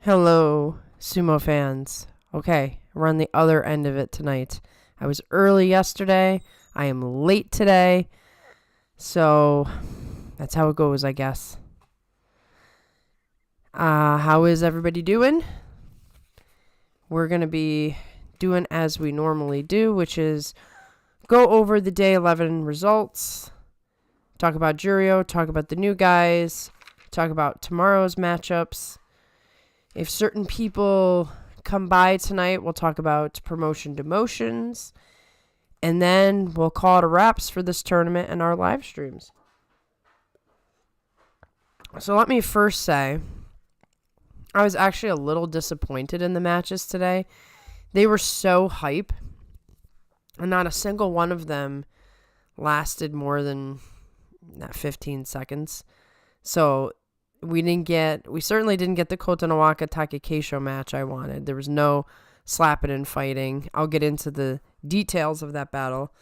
Hello, Sumo fans. Okay, we're on the other end of it tonight. I was early yesterday. I am late today. So, that's how it goes, I guess. How is everybody doing? We're going to be doing as we normally do, which is go over the day 11 results, talk about Jurio, talk about the new guys, talk about tomorrow's matchups. If certain people come by tonight, we'll talk about promotion demotions. And then we'll call it a wraps for this tournament and our live streams. So let me first say, I was actually a little disappointed in the matches today. They were so hype. And not a single one of them lasted more than 15 seconds. So we certainly didn't get the Kotonowaka Takakeisho match I wanted. There was no slapping and fighting. I'll get into the details of that battle.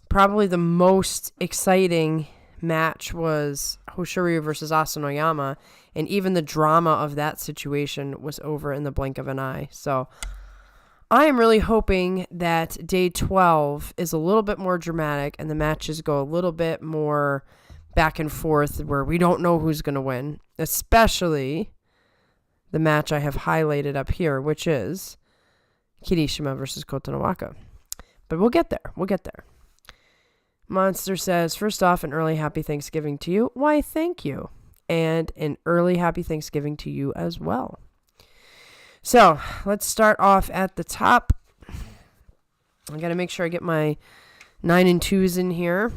Probably the most exciting match was Hoshiryu versus Asanoyama, and even the drama of that situation was over in the blink of an eye. So I am really hoping that day 12 is a little bit more dramatic and the matches go a little bit more back and forth where we don't know who's going to win, especially the match I have highlighted up here, which is Kirishima versus Kotonowaka. But we'll get there. Monster says, first off, an early happy Thanksgiving to you. Why, thank you. And an early happy Thanksgiving to you as well. So, let's start off at the top. I got to make sure I get my 9 and 2s in here.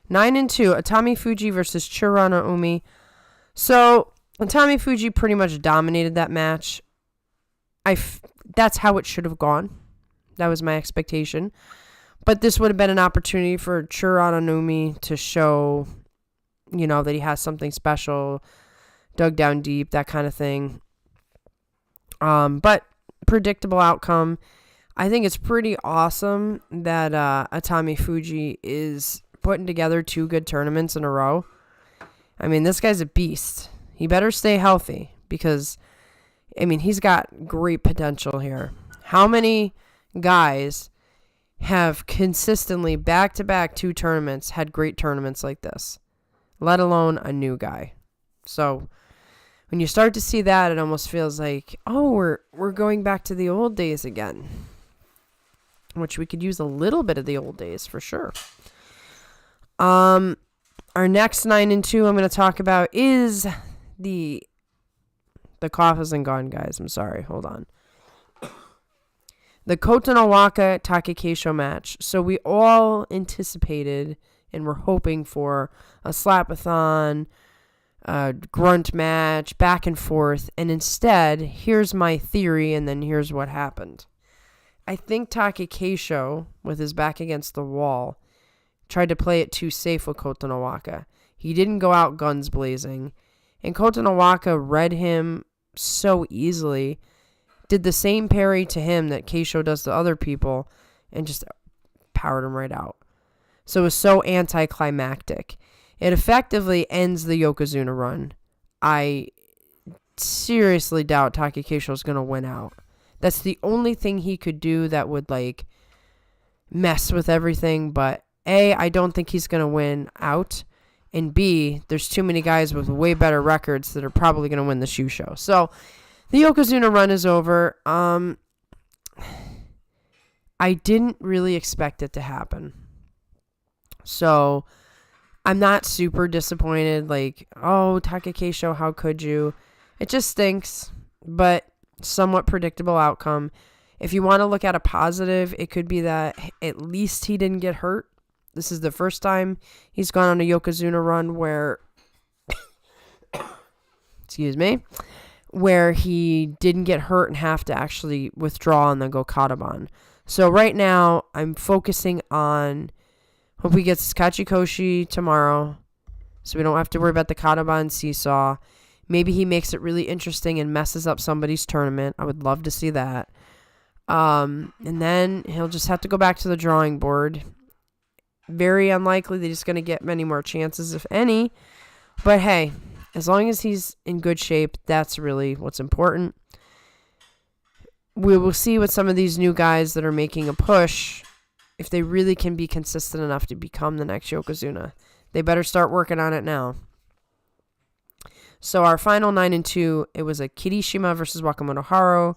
9 and 2, Atami Fuji versus Churana Umi. So, Atami Fuji pretty much dominated that match. That's how it should have gone. That was my expectation. But this would have been an opportunity for Churana Umi to show, that he has something special, dug down deep, that kind of thing. But predictable outcome. I think it's pretty awesome that Atami Fuji is putting together 2 good tournaments in a row. I mean, this guy's a beast. He better stay healthy because, he's got great potential here. How many guys have consistently back-to-back 2 tournaments had great tournaments like this, let alone a new guy? So when you start to see that, it almost feels like, we're going back to the old days again, which we could use a little bit of the old days for sure. Our next 9 and 2 I'm going to talk about is the cough isn't gone, guys. I'm sorry. Hold on. The Kotonowaka Takakeisho match. So we all anticipated and were hoping for a slap-a-thon, a grunt match, back and forth. And instead, here's my theory, and then here's what happened. I think Takakeisho, with his back against the wall, tried to play it too safe with Kotonowaka. He didn't go out guns blazing. And Kotonowaka read him so easily, did the same parry to him that Keisho does to other people, and just powered him right out. So it was so anticlimactic. It effectively ends the Yokozuna run. I seriously doubt Takakeisho is going to win out. That's the only thing he could do that would, mess with everything, but A, I don't think he's going to win out, and B, there's too many guys with way better records that are probably going to win the shoe show. So the Yokozuna run is over. I didn't really expect it to happen. So I'm not super disappointed. Takakeisho, how could you? It just stinks, but somewhat predictable outcome. If you want to look at a positive, it could be that at least he didn't get hurt. This is the first time he's gone on a Yokozuna run where, where he didn't get hurt and have to actually withdraw and then go Kataban. So right now, I'm focusing on, hope he gets Kachikoshi tomorrow, so we don't have to worry about the Kataban seesaw. Maybe he makes it really interesting and messes up somebody's tournament. I would love to see that. And then he'll just have to go back to the drawing board. Very unlikely that he's going to get many more chances, if any. But hey, As long as he's in good shape, that's really what's important. We will see with some of these new guys that are making a push if they really can be consistent enough to become the next Yokozuna. They better start working on it now. So our final 9-2, it was a Kirishima versus Wakamoto Haru.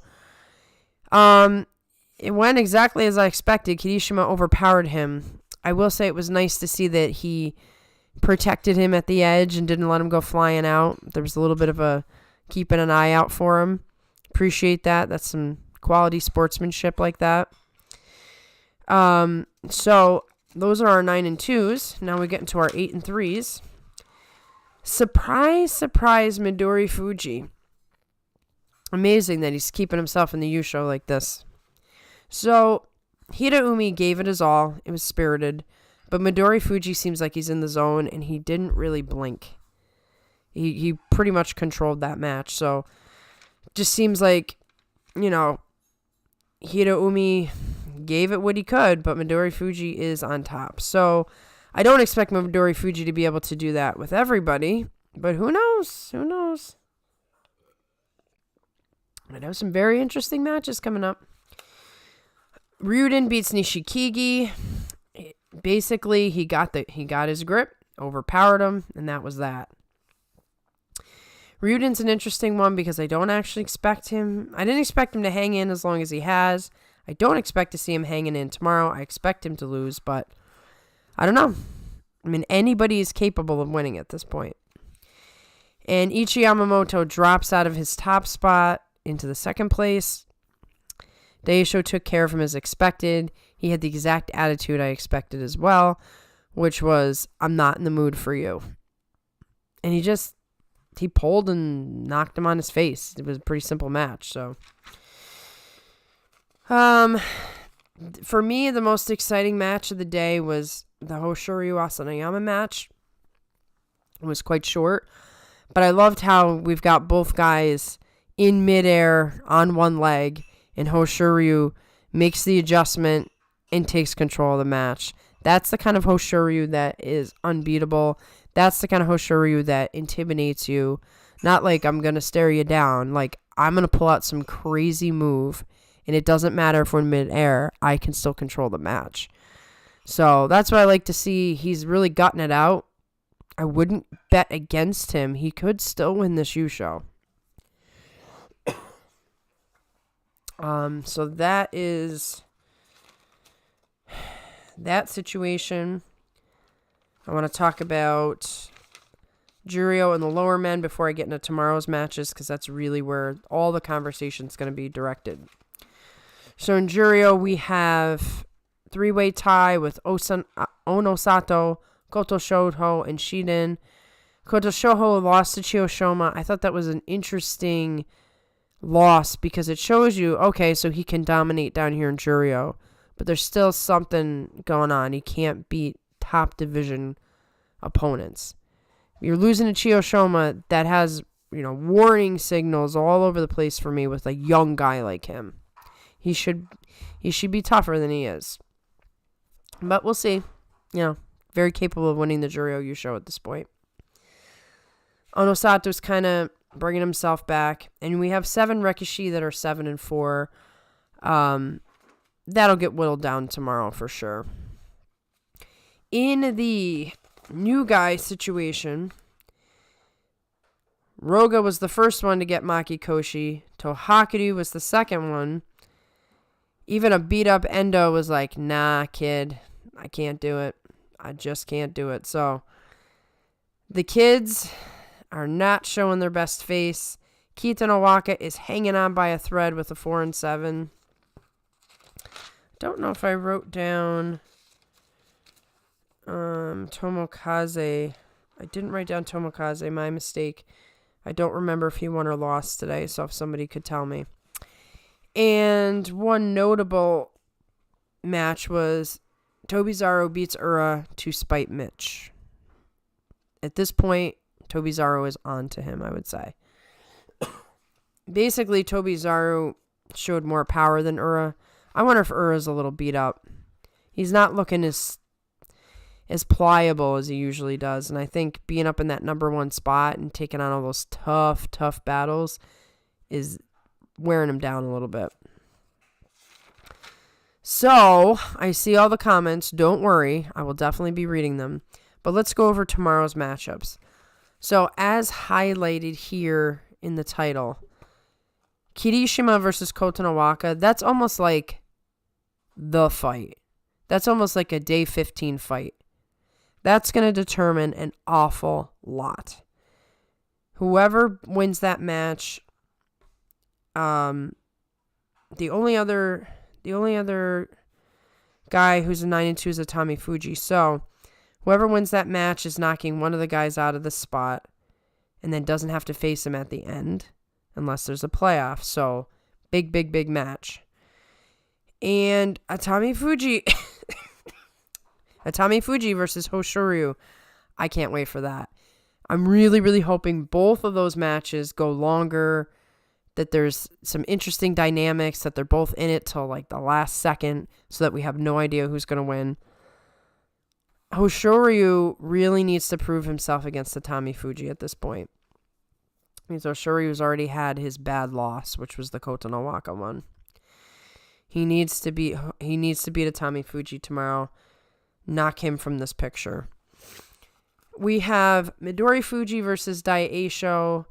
It went exactly as I expected. Kirishima overpowered him. I will say it was nice to see that he protected him at the edge and didn't let him go flying out. There was a little bit of a keeping an eye out for him. Appreciate that. That's some quality sportsmanship like that. So those are our 9-2s. Now we get into our 8-3s. Surprise, surprise, Midori Fuji. Amazing that he's keeping himself in the U show like this. So Hiraumi gave it his all. It was spirited. But Midori Fuji seems like he's in the zone, and he didn't really blink. He pretty much controlled that match. So just seems like, Hiraumi gave it what he could, but Midori Fuji is on top. So I don't expect Midori Fuji to be able to do that with everybody, but who knows? Who knows? I know some very interesting matches coming up. Ryuden beats Nishikigi. Basically, he got his grip, overpowered him, and that was that. Ryuden's an interesting one because I don't actually expect him. I didn't expect him to hang in as long as he has. I don't expect to see him hanging in tomorrow. I expect him to lose, but I don't know. I mean, anybody is capable of winning at this point. And Ichi Yamamoto drops out of his top spot into the second place. Daisho took care of him as expected. He had the exact attitude I expected as well, which was, I'm not in the mood for you. And he pulled and knocked him on his face. It was a pretty simple match, so. For me, the most exciting match of the day was the Hoshoryu Asanayama match. It was quite short, but I loved how we've got both guys in midair on one leg, and Hoshoryu makes the adjustment and takes control of the match. That's the kind of Hoshoryu that is unbeatable. That's the kind of Hoshoryu that intimidates you. Not like I'm going to stare you down. Like, I'm going to pull out some crazy move, and it doesn't matter if we're in midair. I can still control the match. So that's what I like to see. He's really gutting it out. I wouldn't bet against him. He could still win this U show. So that is that situation. I want to talk about Juryo and the lower men before I get into tomorrow's matches, because that's really where all the conversation is going to be directed. So in Juryo, we have three-way tie with Ono Sato, Koto Shoho, and Shiden. Koto Shoho lost to Chiyoshima. I thought that was an interesting loss because it shows you, okay, so he can dominate down here in Juryo, but there's still something going on. He can't beat top division opponents. You're losing to Chiyoshima that has, warning signals all over the place for me with a young guy like him. He should be tougher than he is. But we'll see. Very capable of winning the Juryo U show at this point. Onosato's kind of bringing himself back. And we have 7 Rekishi that are 7-4. That'll get whittled down tomorrow for sure. In the new guy situation, Roga was the first one to get Maki Koshi. Tohakudu was the second one. Even a beat-up Endo was like, nah, kid, I can't do it. I just can't do it. So the kids are not showing their best face. Kotonowaka is hanging on by a thread with a 4-7. Don't know if I wrote down Tomokaze. I didn't write down Tomokaze, my mistake. I don't remember if he won or lost today, so if somebody could tell me. And one notable match was Tobizaru beats Ura to spite Mitch. At this point, Tobizaru is on to him, I would say. Basically, Tobizaru showed more power than Ura. I wonder if Ura's a little beat up. He's not looking as as pliable as he usually does. And I think being up in that number one spot and taking on all those tough battles is wearing him down a little bit. So, I see all the comments. Don't worry. I will definitely be reading them. But let's go over tomorrow's matchups. So, as highlighted here in the title, Kirishima versus Kotonowaka, that's almost like the fight. That's almost like a day 15 fight. That's going to determine an awful lot. Whoever wins that match, the only other guy who's a 9-2 is Atami Fuji. So whoever wins that match is knocking one of the guys out of the spot and then doesn't have to face him at the end unless there's a playoff. So big match. And Atami Fuji versus Hoshoryu. I can't wait for that. I'm really hoping both of those matches go longer, that there's some interesting dynamics, that they're both in it till like the last second so that we have no idea who's going to win. Hoshoryu really needs to prove himself against Atami Fuji at this point. Because Hoshoryu's already had his bad loss, which was the Kotonowaka one. He needs to beat Atami Fuji tomorrow. Knock him from this picture. We have Midori Fuji versus Daieisho.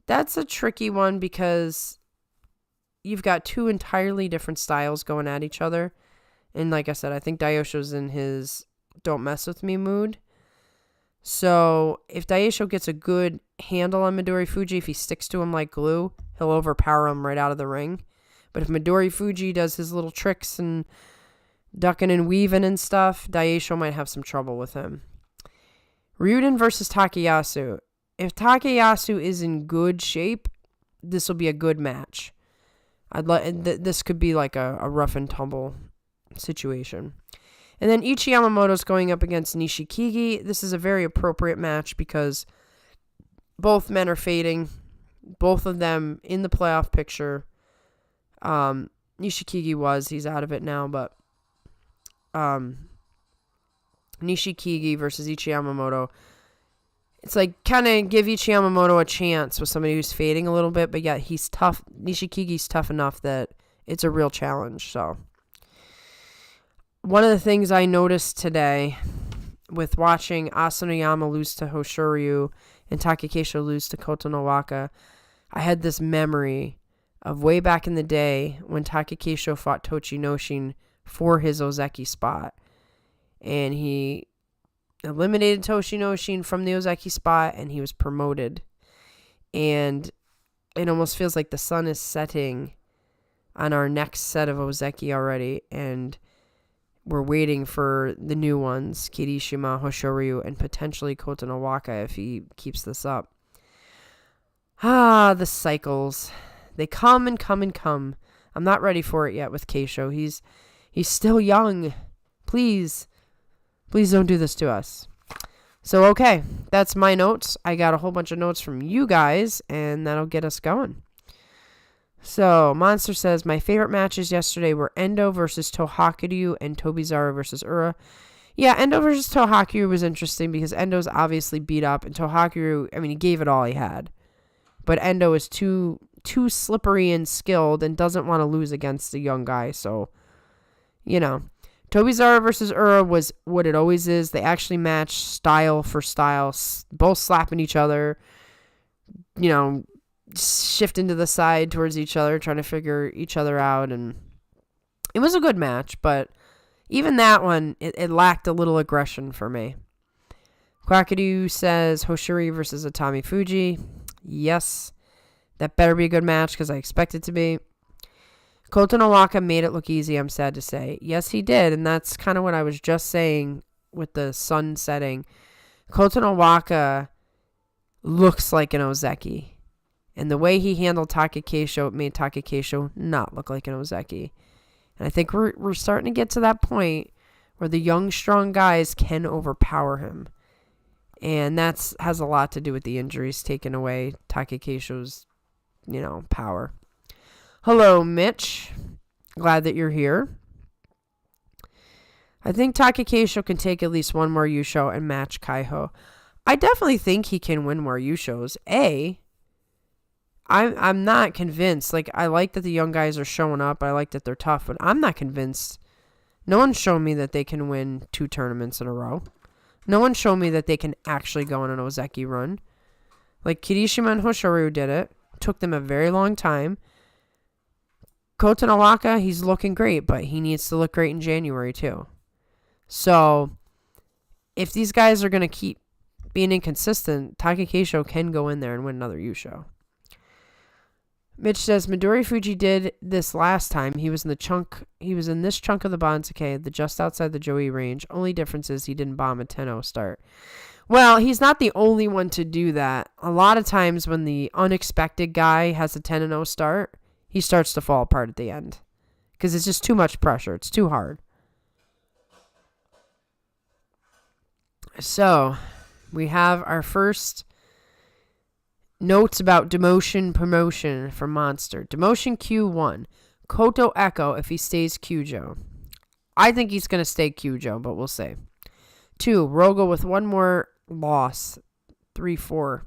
That's a tricky one because you've got two entirely different styles going at each other. And like I said, I think Daieisho's in his don't mess with me mood. So if Daieisho gets a good handle on Midori Fuji, if he sticks to him like glue, he'll overpower him right out of the ring. But if Midori Fuji does his little tricks and ducking and weaving and stuff, Daieisho might have some trouble with him. Ryuden versus Takayasu. If Takayasu is in good shape, this will be a good match. This could be like a rough and tumble situation. And then Ichi Yamamoto's going up against Nishikigi. This is a very appropriate match because both men are fading. Both of them in the playoff picture. Nishikigi he's out of it now, but Nishikigi versus Ichi Yamamoto. It's like kind of give Ichi Yamamoto a chance with somebody who's fading a little bit, but yet he's tough. Nishikigi's tough enough that it's a real challenge. So one of the things I noticed today with watching Asanoyama lose to Hoshoryu and Takakeisho lose to Kotonowaka, I had this memory of way back in the day when Takakeisho fought Tochinoshin for his Ozeki spot. And he eliminated Tochinoshin from the Ozeki spot, and he was promoted. And it almost feels like the sun is setting on our next set of Ozeki already, and we're waiting for the new ones, Kirishima, Hoshoryu, and potentially Kotonowaka if he keeps this up. The cycles. They come and come and come. I'm not ready for it yet with Keisho. He's still young. Please don't do this to us. So, okay, that's my notes. I got a whole bunch of notes from you guys, and that'll get us going. So, Monster says, my favorite matches yesterday were Endo versus Tohakuryu and Tobizaru versus Ura. Yeah, Endo versus Tohakuryu was interesting because Endo's obviously beat up, and Tohakuryu, he gave it all he had. But Endo is too slippery and skilled and doesn't want to lose against a young guy, so, Tobizaru versus Ura was what it always is. They actually match style for style, both slapping each other, shifting to the side towards each other, trying to figure each other out. And it was a good match, but even that one, it lacked a little aggression for me. Quackadoo says Hoshoryu versus Atami Fuji. Yes, that better be a good match because I expect it to be. Kotonowaka made it look easy, I'm sad to say. Yes, he did, and that's kind of what I was just saying with the sun setting. Kotonowaka looks like an Ozeki, and the way he handled Takakeisho made Takakeisho not look like an Ozeki. And I think we're starting to get to that point where the young, strong guys can overpower him. And that has a lot to do with the injuries taking away Takakeisho's, power. Hello, Mitch. Glad that you're here. I think Takakeisho can take at least one more Yusho and match Kaiho. I definitely think he can win more Yushos. I'm not convinced. Like, I like that the young guys are showing up. I like that they're tough, but I'm not convinced. No one's shown me that they can win 2 tournaments in a row. No one's shown me that they can actually go on an Ozeki run. Like, Kirishima and Hoshoryu did it. Took them a very long time. Kotonowaka, he's looking great, but he needs to look great in January, too. So, if these guys are going to keep being inconsistent, Takakeisho can go in there and win another Yusho. Mitch says Midori Fuji did this last time. He was in this chunk of the Banzuke, just outside the Joey range. Only difference is he didn't bomb a 10-0 start. Well, he's not the only one to do that. A lot of times when the unexpected guy has a 10-0 start, he starts to fall apart at the end. Because it's just too much pressure. It's too hard. So, we have our first notes about demotion promotion for Monster. Demotion Q1. Koto Echo if he stays Kyujo. I think he's going to stay Kyujo, but we'll see. 2. Rogo with one more loss. 3-4.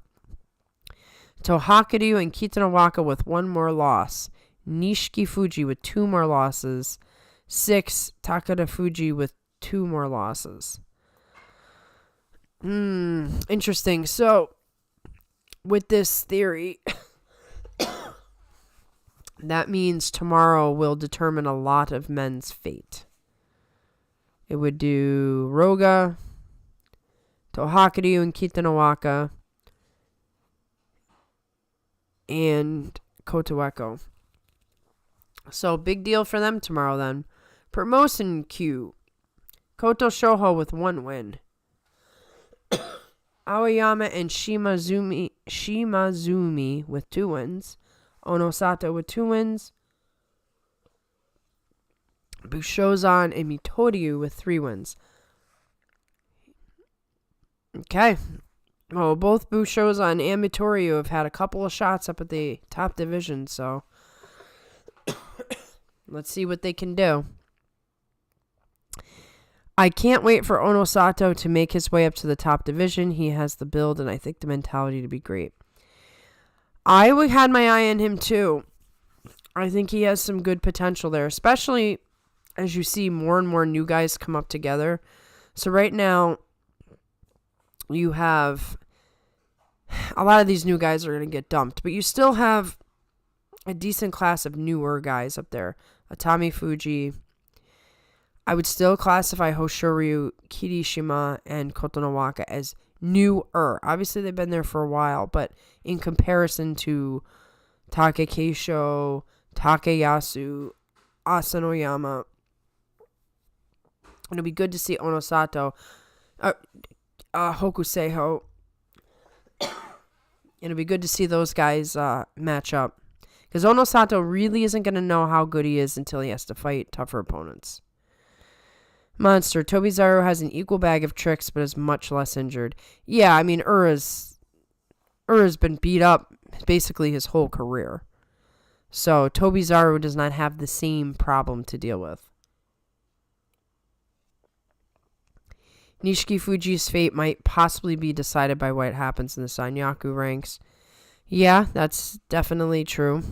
Tohakuryu and Kotonowaka with one more loss. Nishiki Fuji with 2 more losses. 6. Takada Fuji with 2 more losses. Interesting. So, with this theory, that means tomorrow will determine a lot of men's fate. It would do Roga, Tohakuryu and Kotonowaka, and Koto Echo. So, big deal for them tomorrow then. Promotion Q. Koto Shoho with 1 win. Aoyama and Shimazumi with 2 wins. Onosato with 2 wins. Bushozan and Mitoryu with 3 wins. Okay. Well, both Bushozan and Mitoryu have had a couple of shots up at the top division, so let's see what they can do. I can't wait for Onosato to make his way up to the top division. He has the build and I think the mentality to be great. I had my eye on him too. I think he has some good potential there, especially as you see more and more new guys come up together. So right now, you have a lot of these new guys are going to get dumped, but you still have a decent class of newer guys up there. Atami Fuji. I would still classify Hoshoryu, Kirishima, and Kotonowaka as newer. Obviously, they've been there for a while, but in comparison to Takakeisho, Takayasu, Asanoyama, it'll be good to see Onosato, Hokuseiho. It'll be good to see those guys match up. Because Onosato really isn't going to know how good he is until he has to fight tougher opponents. Monster. Tobizaru has an equal bag of tricks, but is much less injured. Yeah, I mean, Ura's been beat up basically his whole career. So, Tobizaru does not have the same problem to deal with. Nishiki Fuji's fate might possibly be decided by what happens in the Sanyaku ranks. Yeah, that's definitely true.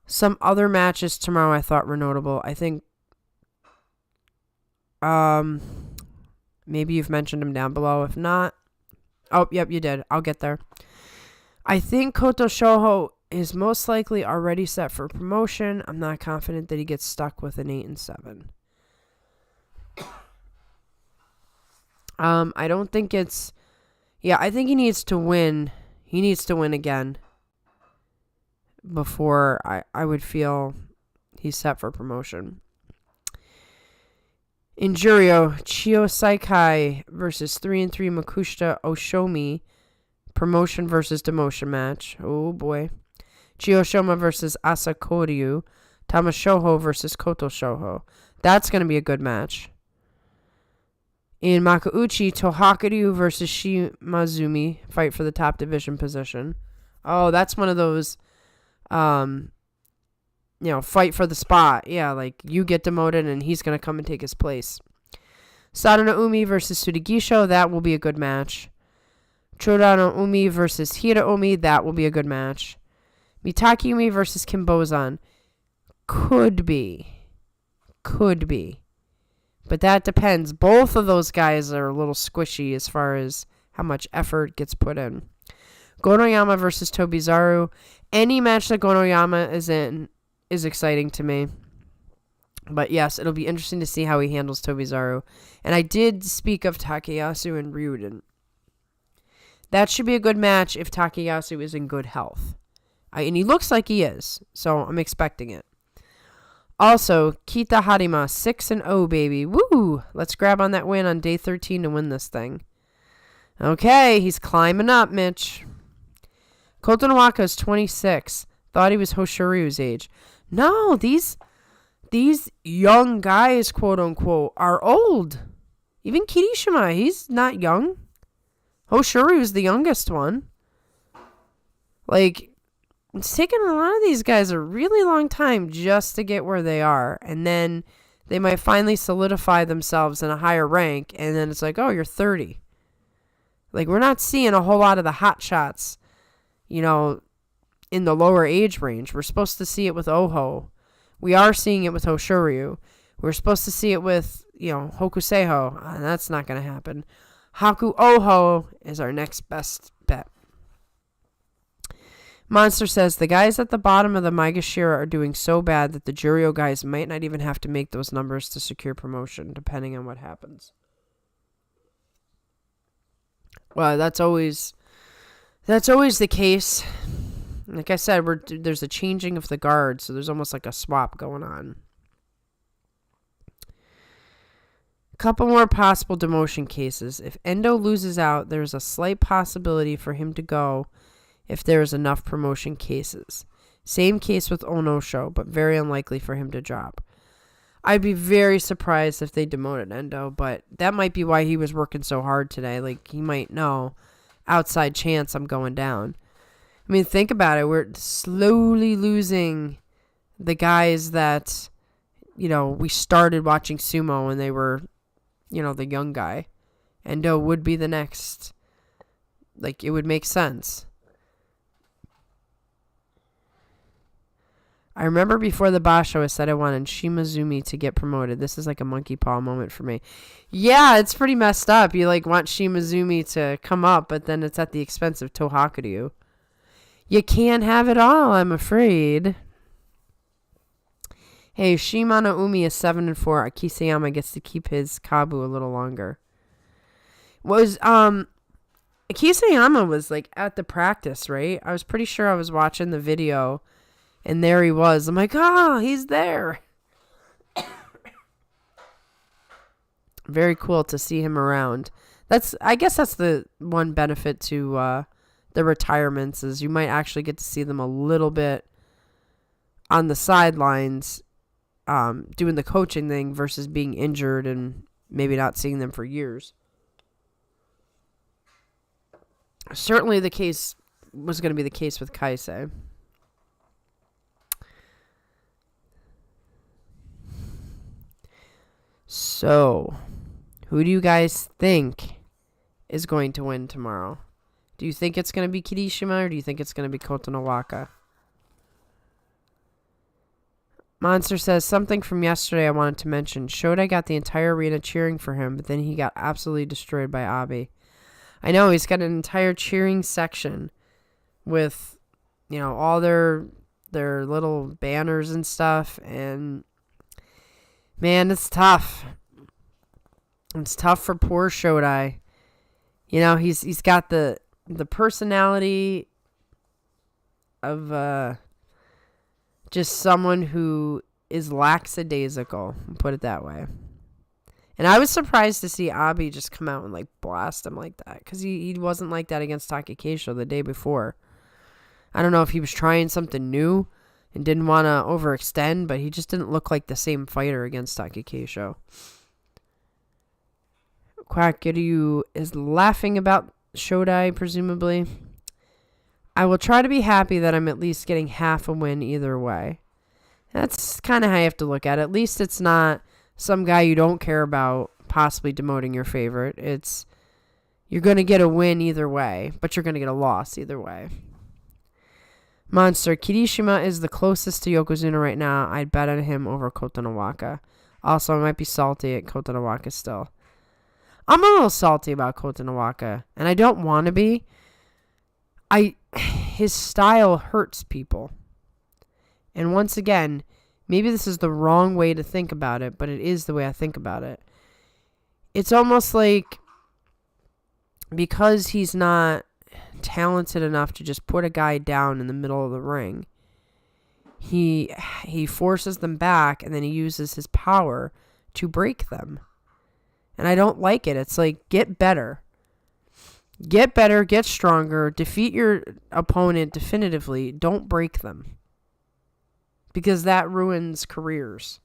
Some other matches tomorrow I thought were notable. I think maybe you've mentioned them down below. If not, oh, yep, you did. I'll get there. I think Koto Shoho is most likely already set for promotion. I'm not confident that he gets stuck with an 8 and 7. I don't think it's... Yeah, I think he needs to win. He needs to win again before I would feel he's set for promotion. Injurio, Chio Saikai versus 3-3 Makushita Oshomi. Promotion versus demotion match. Oh boy. Chio Shoma versus Asakoryu. Tamashoho versus Koto Shoho. That's going to be a good match. In Makuuchi, Tohakuryu versus Shimazumi fight for the top division position. Oh, that's one of those fight for the spot. Yeah, like, you get demoted and he's going to come and take his place. Sadano Umi versus Tsurugisho, that will be a good match. Chodano Umi versus Hira Umi, that will be a good match. Mitaki Umi versus Kimbozan, could be. But that depends. Both of those guys are a little squishy as far as how much effort gets put in. Gonoyama versus Tobizaru. Any match that Gonoyama is in is exciting to me. But yes, it'll be interesting to see how he handles Tobizaru. And I did speak of Takayasu and Ryuden. That should be a good match if Takayasu is in good health. And he looks like he is, so I'm expecting it. Also, Kita Harima, 6-0, baby. Woo! Let's grab on that win on day 13 to win this thing. Okay, he's climbing up, Mitch. Kotonowaka is 26. Thought he was Hoshiryu's age. No, these young guys, quote-unquote, are old. Even Kirishima, he's not young. Hoshiryu's the youngest one. Like, it's taken a lot of these guys a really long time just to get where they are. And then they might finally solidify themselves in a higher rank. And then it's like, oh, you're 30. Like, we're not seeing a whole lot of the hot shots, in the lower age range. We're supposed to see it with Oho. We are seeing it with Hoshiryu. We're supposed to see it with, Hokuseiho. And that's not going to happen. Haku Oho is our next best bet. Monster says, the guys at the bottom of the Maegashira are doing so bad that the Juryo guys might not even have to make those numbers to secure promotion, depending on what happens. Well, that's always the case. Like I said, there's a changing of the guard, so there's almost like a swap going on. Couple more possible demotion cases. If Endo loses out, there's a slight possibility for him to go if there is enough promotion cases. Same case with Onosho, but very unlikely for him to drop. I'd be very surprised if they demoted Endo, but that might be why he was working so hard today. Like, he might know, outside chance I'm going down. I mean, think about it. We're slowly losing the guys that, we started watching Sumo when they were, the young guy. Endo would be the next. Like, it would make sense. I remember before the Basho I said I wanted Shimazumi to get promoted. This is like a monkey paw moment for me. Yeah, it's pretty messed up. You want Shimazumi to come up, but then it's at the expense of Tohakuryu. You can't have it all, I'm afraid. Hey, Shimano Umi is 7-4. Akiseyama gets to keep his Kabu a little longer. Akiseyama was at the practice, right? I was pretty sure I was watching the video. And there he was. I'm like, he's there. Very cool to see him around. I guess that's the one benefit to the retirements is you might actually get to see them a little bit on the sidelines doing the coaching thing versus being injured and maybe not seeing them for years. Certainly the case was going to be the case with Kaisei. So, who do you guys think is going to win tomorrow? Do you think it's going to be Kirishima or do you think it's going to be Kotonowaka? Monster says, something from yesterday I wanted to mention. Shodai got the entire arena cheering for him, but then he got absolutely destroyed by Abi. I know, he's got an entire cheering section with, all their little banners and stuff, and man, it's tough. It's tough for poor Shodai. He's got the personality of just someone who is lackadaisical, put it that way. And I was surprised to see Abi just come out and blast him like that, because he wasn't like that against Takakeisho the day before. I don't know if he was trying something new and didn't want to overextend, but he just didn't look like the same fighter against Takakeisho. Quack Giryu is laughing about Shodai, presumably. I will try to be happy that I'm at least getting half a win either way. That's kind of how you have to look at it. At least it's not some guy you don't care about possibly demoting your favorite. You're going to get a win either way, but you're going to get a loss either way. Monster, Kirishima is the closest to Yokozuna right now. I'd bet on him over Kotonowaka. Also, I might be salty at Kotonowaka still. I'm a little salty about Kotonowaka, and I don't want to be. His style hurts people. And once again, maybe this is the wrong way to think about it, but it is the way I think about it. It's almost like because he's not talented enough to just put a guy down in the middle of the ring, he forces them back, and then he uses his power to break them. And I don't like it. It's like, get better. Get better, get stronger, defeat your opponent definitively. Don't break them. Because that ruins careers.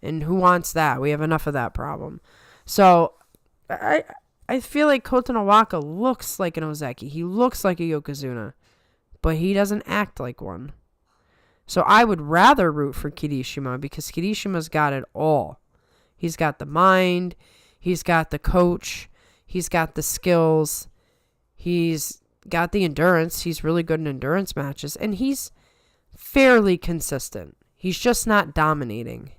And who wants that? We have enough of that problem. So, I feel like Kotonowaka looks like an Ozeki. He looks like a Yokozuna. But he doesn't act like one. So I would rather root for Kirishima because Kirishima's got it all. He's got the mind. He's got the coach. He's got the skills. He's got the endurance. He's really good in endurance matches. And he's fairly consistent. He's just not dominating.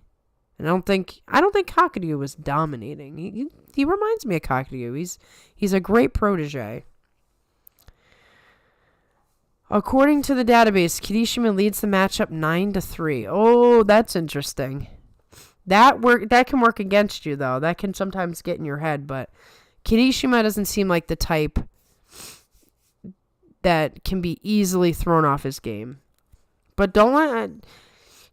And I don't think Kakuryu was dominating. He reminds me of Kakuryu. He's a great protege. According to the database, Kirishima leads the matchup 9-3. Oh, that's interesting. That can work against you, though. That can sometimes get in your head, but Kirishima doesn't seem like the type that can be easily thrown off his game. But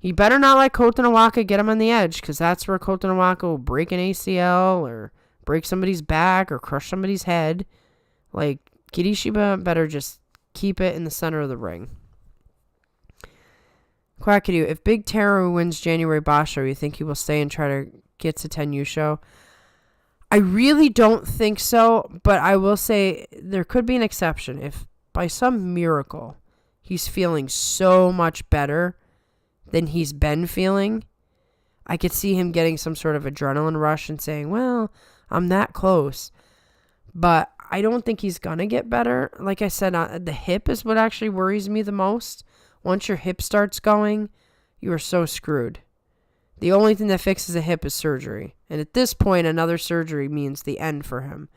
you better not let Kotonowaka get him on the edge, because that's where Kotonowaka will break an ACL or break somebody's back or crush somebody's head. Like, Kirishima better just keep it in the center of the ring. Quackadoo, if Big Teru wins January Basho, you think he will stay and try to get to Tenyusho? I really don't think so, but I will say there could be an exception. If by some miracle he's feeling so much better than he's been feeling, I could see him getting some sort of adrenaline rush and saying, well, I'm that close. But I don't think he's going to get better. Like I said, the hip is what actually worries me the most. Once your hip starts going, you are so screwed. The only thing that fixes a hip is surgery. And at this point, another surgery means the end for him.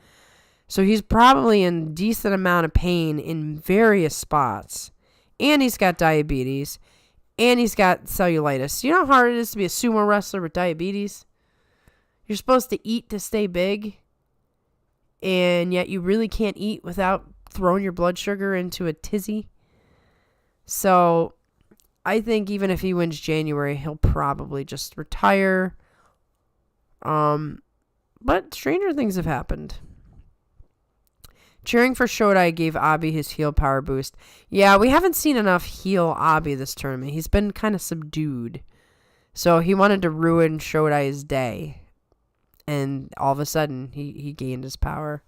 So he's probably in a decent amount of pain in various spots. And he's got diabetes. And he's got cellulitis. You know how hard it is to be a sumo wrestler with diabetes? You're supposed to eat to stay big. And yet you really can't eat without throwing your blood sugar into a tizzy. So I think even if he wins January, he'll probably just retire. But stranger things have happened. Cheering for Shodai gave Abi his heel power boost. Yeah, we haven't seen enough heel Abi this tournament. He's been kind of subdued. So he wanted to ruin Shodai's day. And all of a sudden, he gained his power.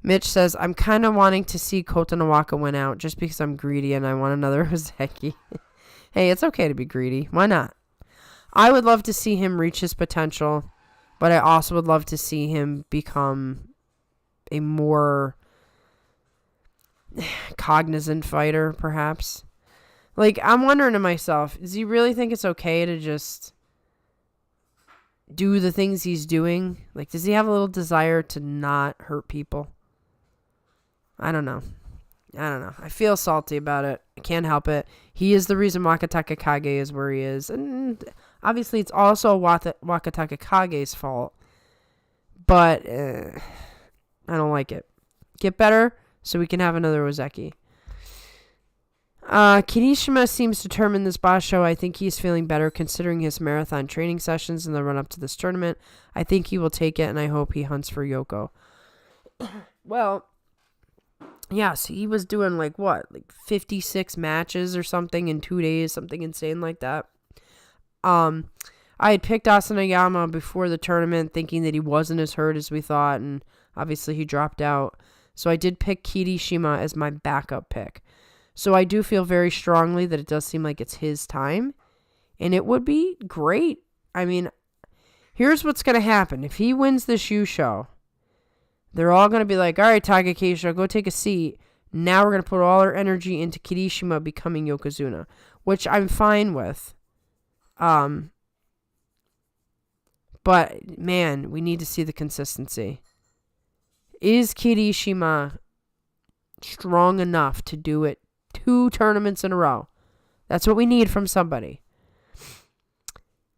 Mitch says, I'm kind of wanting to see Kotonowaka win out just because I'm greedy and I want another Ozeki. Hey, it's okay to be greedy. Why not? I would love to see him reach his potential, but I also would love to see him become a more cognizant fighter, perhaps. Like, I'm wondering to myself, does he really think it's okay to just do the things he's doing? Like, does he have a little desire to not hurt people? I don't know. I feel salty about it. I can't help it. He is the reason Wakataka Kage is where he is. And obviously, it's also Wakataka Kage's fault. But I don't like it. Get better so we can have another Ozeki. Kirishima seems determined this Basho. I think he's feeling better considering his marathon training sessions in the run-up to this tournament. I think he will take it, and I hope he hunts for Yoko. Well, yes, he was doing like 56 matches or something in 2 days, something insane like that. I had picked Asanayama before the tournament thinking that he wasn't as hurt as we thought, and obviously he dropped out. So I did pick Kirishima as my backup pick. So I do feel very strongly that it does seem like it's his time. And it would be great. I mean, here's what's going to happen. If he wins this Yusho, they're all going to be like, all right, Takakeisho, go take a seat. Now we're going to put all our energy into Kirishima becoming Yokozuna, which I'm fine with. But, man, we need to see the consistency. Is Kirishima strong enough to do it 2 tournaments in a row? That's what we need from somebody.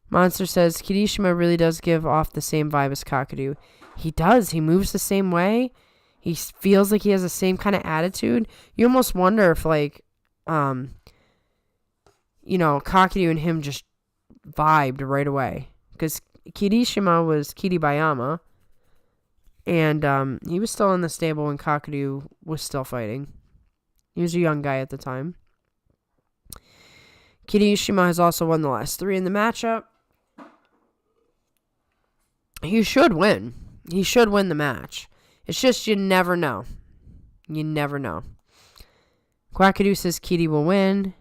Monster says, Kirishima really does give off the same vibe as Kakeru. He does. He moves the same way. He feels like he has the same kind of attitude. You almost wonder if, like, Kakeru and him just vibed right away. Because Kirishima was Kiribayama. And he was still in the stable when Kakeru was still fighting. He was a young guy at the time. Kirishima has also won the last 3 in the matchup. He should win. He should win the match. It's just you never know. You never know. Kakeru says Kiri will win.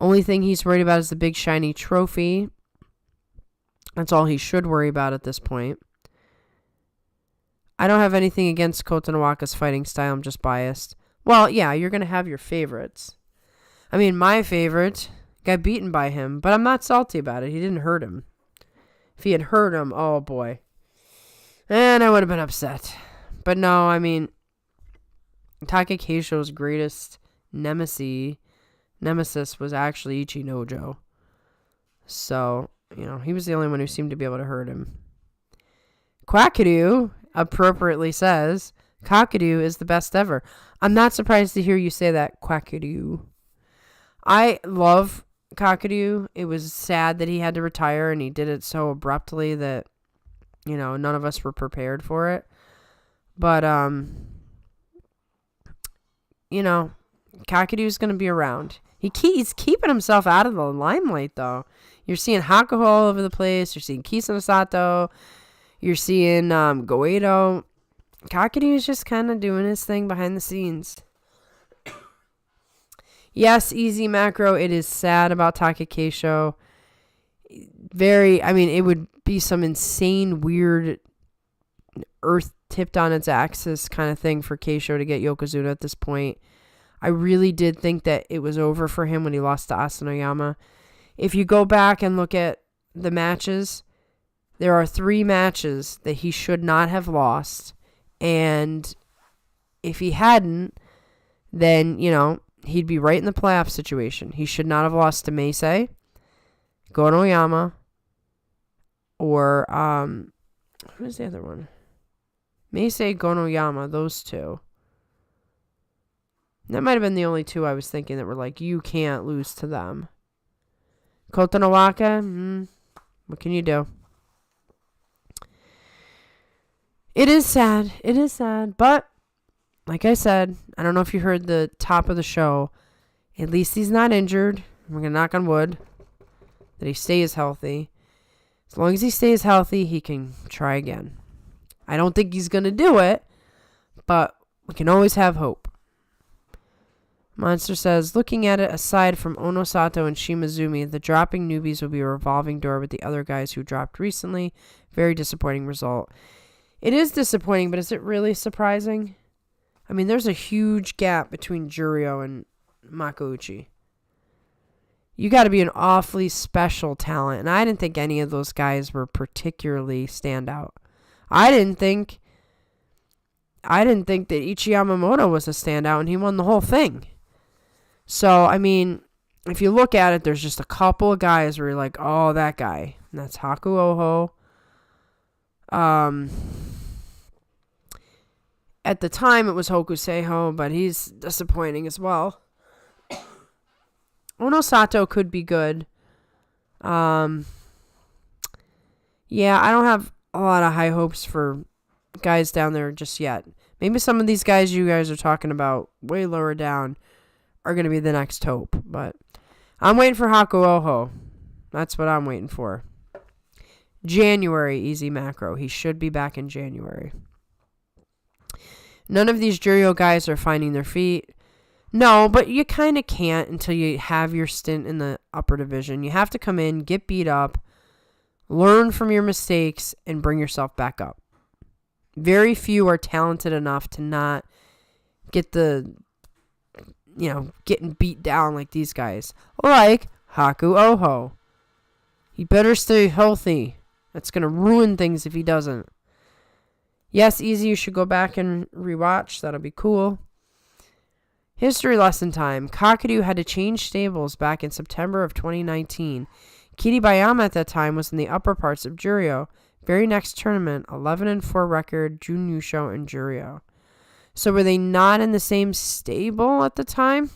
Only thing he's worried about is the big shiny trophy. That's all he should worry about at this point. I don't have anything against Kotonowaka's fighting style. I'm just biased. Well, yeah, you're going to have your favorites. I mean, my favorite got beaten by him, but I'm not salty about it. He didn't hurt him. If he had hurt him, oh boy. And I would have been upset. But no, I mean, Takakeisho's greatest nemesis was actually Ichinojo. So, he was the only one who seemed to be able to hurt him. Kakeru appropriately says, Kakeru is the best ever. I'm not surprised to hear you say that, Kakeru. I love Kakeru. It was sad that he had to retire, and he did it so abruptly that, none of us were prepared for it. But, Kakeru's going to be around. He's keeping himself out of the limelight, though. You're seeing Hakuho all over the place. You're seeing Kisanosato. You're seeing Goeido. Kakeru is just kind of doing his thing behind the scenes. Yes, easy macro. It is sad about Takakeisho. It would be some insane, weird, earth tipped on its axis kind of thing for Keisho to get Yokozuna at this point. I really did think that it was over for him when he lost to Asanoyama. If you go back and look at the matches, there are 3 matches that he should not have lost. And if he hadn't, then, he'd be right in the playoff situation. He should not have lost to Meisei, Gonoyama, or, who's the other one? Meisei, Gonoyama, those 2. That might have been the only 2 I was thinking that were like, you can't lose to them. Kotonowaka, what can you do? It is sad. It is sad. But, like I said, I don't know if you heard the top of the show. At least he's not injured. We're going to knock on wood that he stays healthy. As long as he stays healthy, he can try again. I don't think he's going to do it, but we can always have hope. Monster says, looking at it, aside from Onosato and Shimazumi, the dropping newbies will be a revolving door with the other guys who dropped recently. Very disappointing result. It is disappointing, but is it really surprising? I mean, there's a huge gap between Juryo and Makouchi. You got to be an awfully special talent, and I didn't think any of those guys were particularly standout. I didn't think that Ichi Yamamoto was a standout, and he won the whole thing. So, I mean, if you look at it, there's just a couple of guys where you're like, oh, that guy. And that's Haku Oho. At the time, it was Hokuseiho, but he's disappointing as well. Onosato could be good. Yeah, I don't have a lot of high hopes for guys down there just yet. Maybe some of these guys you guys are talking about way lower down are going to be the next hope. But I'm waiting for Haku Oho. That's what I'm waiting for. January, easy macro. He should be back in January. None of these Juryo guys are finding their feet. No, but you kind of can't until you have your stint in the upper division. You have to come in, get beat up, learn from your mistakes, and bring yourself back up. Very few are talented enough to not get getting beat down like these guys. Like Haku Oho. He better stay healthy. That's going to ruin things if he doesn't. Yes, Easy, you should go back and rewatch. That'll be cool. History lesson time. Kakadu had to change stables back in September of 2019. Kiribayama at that time was in the upper parts of Juryo. Very next tournament, 11-4 record, Jun Yusho and Juryo. So were they not in the same stable at the time?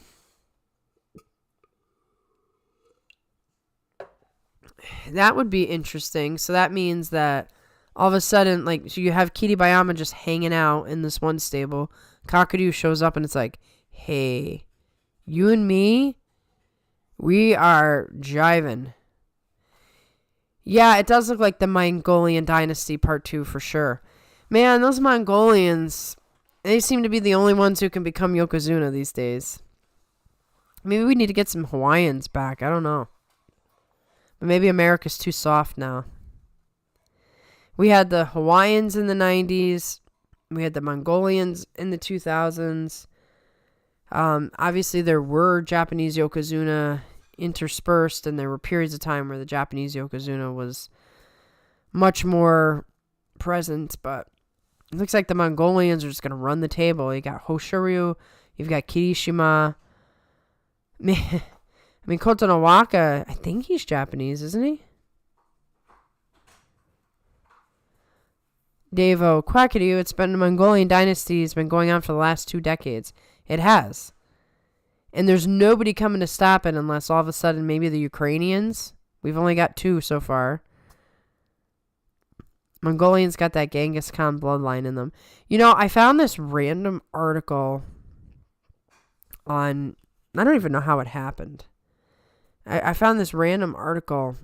That would be interesting. So that means that all of a sudden, so you have Kiribayama just hanging out in this one stable. Kakadu shows up and it's like, hey, you and me, we are jiving. Yeah, it does look like the Mongolian Dynasty Part 2 for sure. Man, those Mongolians, they seem to be the only ones who can become Yokozuna these days. Maybe we need to get some Hawaiians back. I don't know. But maybe America's too soft now. We had the Hawaiians in the 90s. We had the Mongolians in the 2000s. Obviously, there were Japanese Yokozuna interspersed, and there were periods of time where the Japanese Yokozuna was much more present, but it looks like the Mongolians are just going to run the table. You got Hoshoryu, you've got Kirishima. I mean, Kotonowaka, I think he's Japanese, isn't he? Devo, Kwakiryu, it's been the Mongolian dynasty has been going on for the last 2 decades. It has. And there's nobody coming to stop it unless all of a sudden maybe the Ukrainians. We've only got 2 so far. Mongolians got that Genghis Khan bloodline in them. You know, I found this random article on... I don't even know how it happened. I found this random article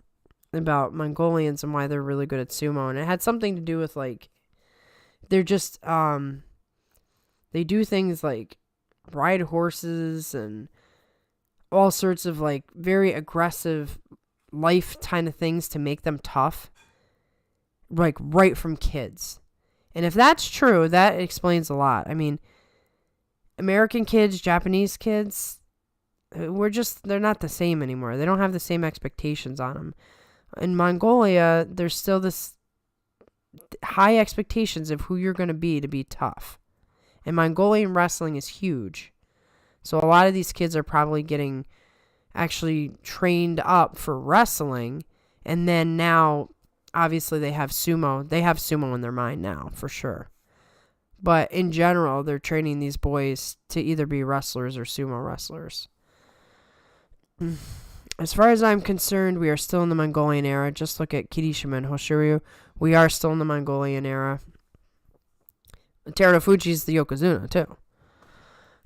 about Mongolians and why they're really good at sumo. And it had something to do with, they're just... they do things like ride horses and all sorts of very aggressive life kind of things to make them tough, right from kids. And if that's true, that explains a lot. I mean, American kids, Japanese kids, they're not the same anymore. They don't have the same expectations on them. In Mongolia, there's still this high expectations of who you're going to be tough. And Mongolian wrestling is huge. So a lot of these kids are probably getting actually trained up for wrestling. And then now, obviously, they have sumo. They have sumo in their mind now, for sure. But in general, they're training these boys to either be wrestlers or sumo wrestlers. As far as I'm concerned, we are still in the Mongolian era. Just look at Kirishima and Hoshoryu. We are still in the Mongolian era. Terunofuji's the Yokozuna, too.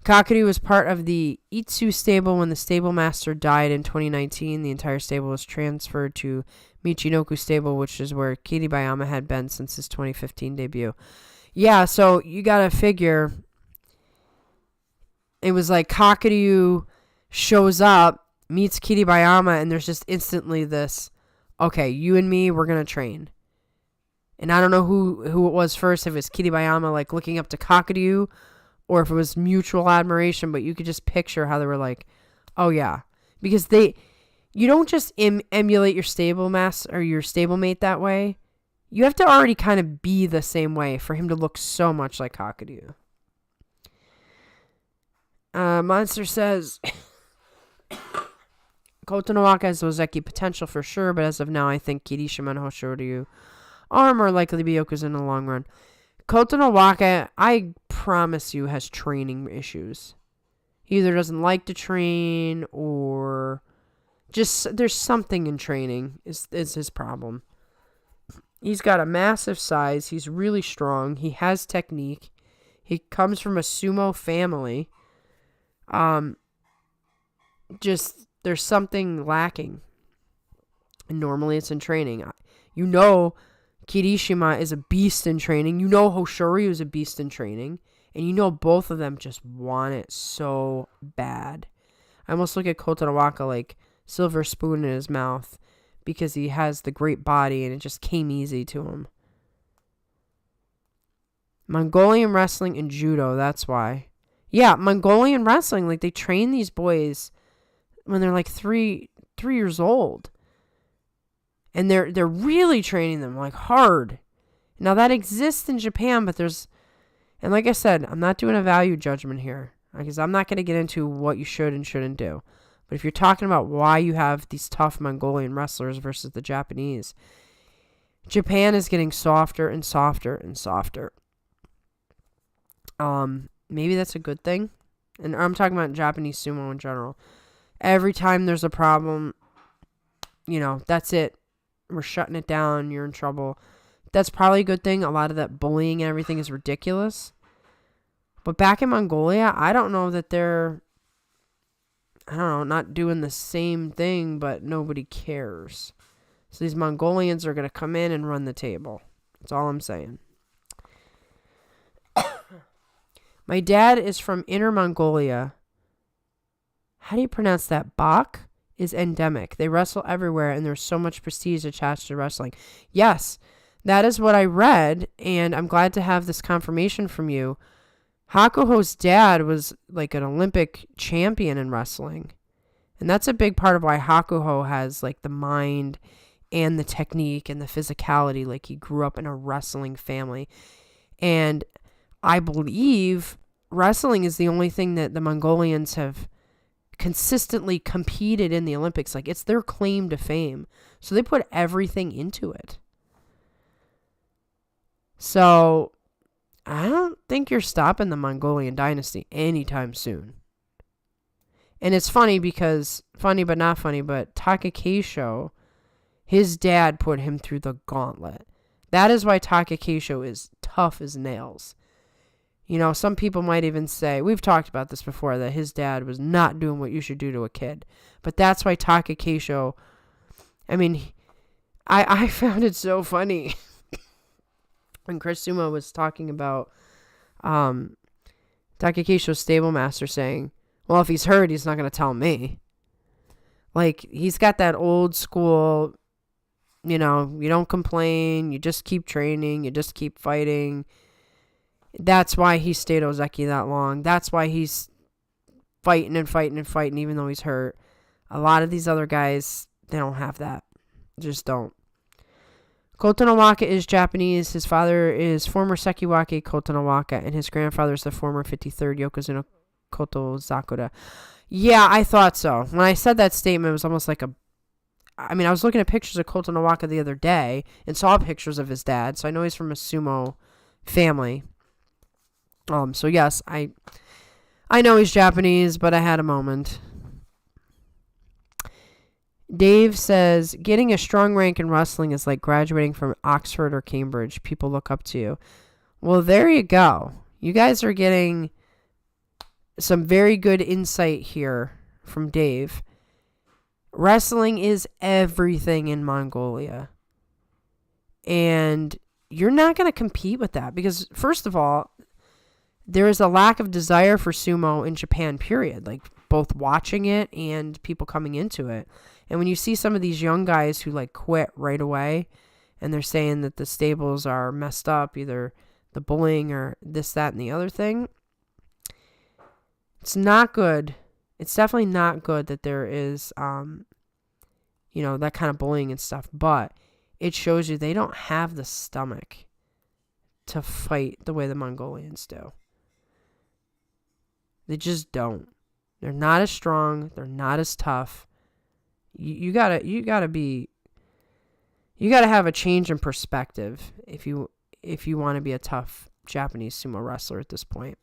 Kakadu was part of the Itsu stable when the stable master died in 2019. The entire stable was transferred to Michinoku stable, which is where Kiribayama had been since his 2015 debut. Yeah, so you gotta figure it was like Kakadu shows up, meets Kiribayama, and there's just instantly this, okay, you and me, we're gonna train. And I don't know who it was first, if it was Kiribayama looking up to Kakadu, or if it was mutual admiration, but you could just picture how they were like, oh yeah. Because you don't just emulate your stable or your stablemate that way. You have to already kind of be the same way for him to look so much like Kakadu. Monster says, Kotonowaka has Ozeki potential for sure, but as of now, I think Kirishima and Hoshoryu are more likely to be Yokozuna in the long run. Kotonowaka, I promise you, has training issues. He either doesn't like to train or just there's something in training is his problem. He's got a massive size. He's really strong. He has technique. He comes from a sumo family. Just there's something lacking. And normally it's in training. Kirishima is a beast in training. You know Hoshori is a beast in training. And you know both of them just want it so bad. I almost look at Kotonowaka like silver spoon in his mouth because he has the great body and it just came easy to him. Mongolian wrestling and judo, that's why. Yeah, Mongolian wrestling, like they train these boys when they're like three years old. And they're really training them like hard. Now that exists in Japan, but and like I said, I'm not doing a value judgment here because I'm not going to get into what you should and shouldn't do. But if you're talking about why you have these tough Mongolian wrestlers versus the Japanese, Japan is getting softer and softer and softer. Maybe that's a good thing. And I'm talking about Japanese sumo in general. Every time there's a problem, that's it. We're shutting it down. You're in trouble. That's probably a good thing. A lot of that bullying and everything is ridiculous. But back in Mongolia, I don't know that they're, not doing the same thing, but nobody cares. So these Mongolians are going to come in and run the table. That's all I'm saying. My dad is from Inner Mongolia. How do you pronounce that? Bach is endemic. They wrestle everywhere, and there's so much prestige attached to wrestling. Yes, that is what I read, and I'm glad to have this confirmation from you. Hakuho's dad was like an Olympic champion in wrestling. And that's a big part of why Hakuho has like the mind and the technique and the physicality. Like he grew up in a wrestling family. And I believe wrestling is the only thing that the Mongolians have consistently competed in the Olympics. Like it's their claim to fame. So they put everything into it. So I don't think you're stopping the Mongolian dynasty anytime soon. And it's funny but not funny, but Takakeisho, his dad put him through the gauntlet. That is why Takakeisho is tough as nails. Some people might even say, we've talked about this before, that his dad was not doing what you should do to a kid. But that's why Takakeisho, I found it so funny. When Chris Sumo was talking about Takakeisho's stable master saying, well, if he's hurt, he's not going to tell me. Like, he's got that old school, you don't complain, you just keep training, you just keep fighting. That's why he stayed Ozeki that long. That's why he's fighting and fighting and fighting even though he's hurt. A lot of these other guys, they don't have that. Just don't. Kotonowaka is Japanese. His father is former Sekiwake Kotonowaka, and his grandfather is the former 53rd Yokozuna Koto Zakura. Yeah, I thought so. When I said that statement, it was almost like I was looking at pictures of Kotonowaka the other day and saw pictures of his dad, so I know he's from a sumo family. So yes, I know he's Japanese, but I had a moment. Dave says, getting a strong rank in wrestling is like graduating from Oxford or Cambridge. People look up to you. Well, there you go. You guys are getting some very good insight here from Dave. Wrestling is everything in Mongolia. And you're not going to compete with that because, first of all, there is a lack of desire for sumo in Japan, period. Like, both watching it and people coming into it. And when you see some of these young guys who like quit right away and they're saying that the stables are messed up, either the bullying or this, that, and the other thing, it's not good. It's definitely not good that there is, that kind of bullying and stuff. But it shows you they don't have the stomach to fight the way the Mongolians do. They just don't. They're not as strong. They're not as tough. You gotta have a change in perspective if you want to be a tough Japanese sumo wrestler at this point.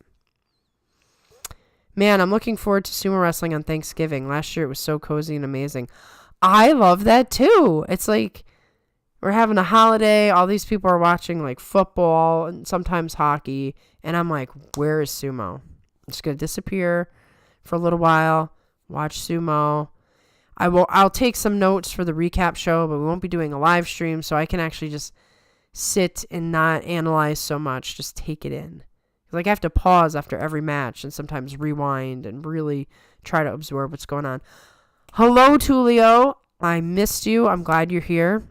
Man, I'm looking forward to sumo wrestling on Thanksgiving. Last year it was so cozy and amazing. I love that too. It's like we're having a holiday. All these people are watching like football and sometimes hockey, and I'm like, where is sumo? I'm just gonna disappear for a little while, watch sumo. I'll take some notes for the recap show, but we won't be doing a live stream, so I can actually just sit and not analyze so much. Just take it in. Like, I have to pause after every match and sometimes rewind and really try to absorb what's going on. Hello, Tulio. I missed you. I'm glad you're here.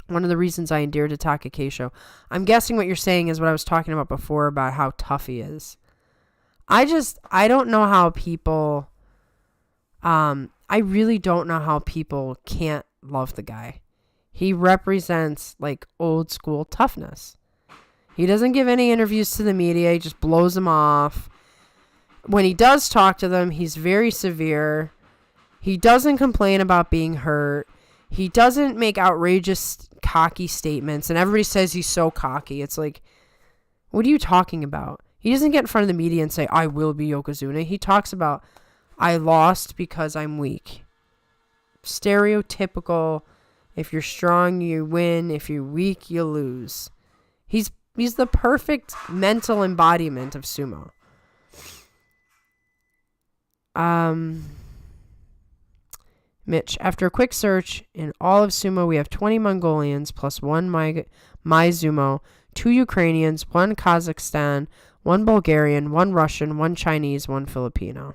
One of the reasons I endeared to Takakeisho. I'm guessing what you're saying is what I was talking about before about how tough he is. I don't know how people, I really don't know how people can't love the guy. He represents, like, old school toughness. He doesn't give any interviews to the media. He just blows them off. When he does talk to them, he's very severe. He doesn't complain about being hurt. He doesn't make outrageous, cocky statements. And everybody says he's so cocky. It's like, what are you talking about? He doesn't get in front of the media and say, I will be Yokozuna. He talks about, I lost because I'm weak. Stereotypical, if you're strong, you win. If you're weak, you lose. He's the perfect mental embodiment of sumo. Mitch, after a quick search, in all of sumo, we have 20 Mongolians plus 1 Maizumo, 2 Ukrainians, 1 Kazakhstan, 1 Bulgarian, 1 Russian, 1 Chinese, 1 Filipino.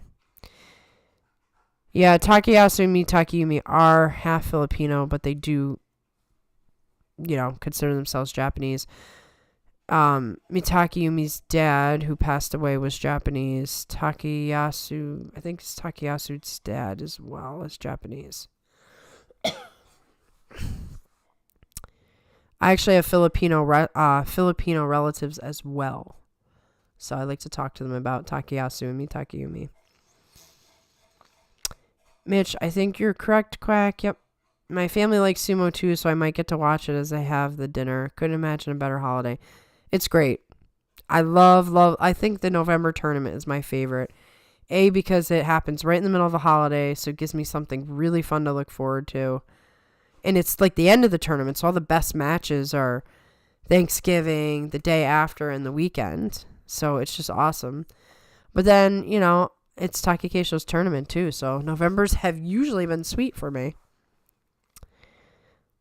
Yeah, Takayasu and Takayumi are half Filipino, but they do, consider themselves Japanese. Takayumi's dad, who passed away, was Japanese. Takayasu, I think it's Takayasu's dad as well, is Japanese. I actually have Filipino relatives as well. So I like to talk to them about Takayasu and Takayumi. Mitch, I think you're correct, Quack. Yep. My family likes sumo too, so I might get to watch it as I have the dinner. Couldn't imagine a better holiday. It's great. I I think the November tournament is my favorite. A, because it happens right in the middle of a holiday, so it gives me something really fun to look forward to. And it's like the end of the tournament, so all the best matches are Thanksgiving, the day after, and the weekend. So it's just awesome. But then, it's Takakeisho's tournament too, so Novembers have usually been sweet for me.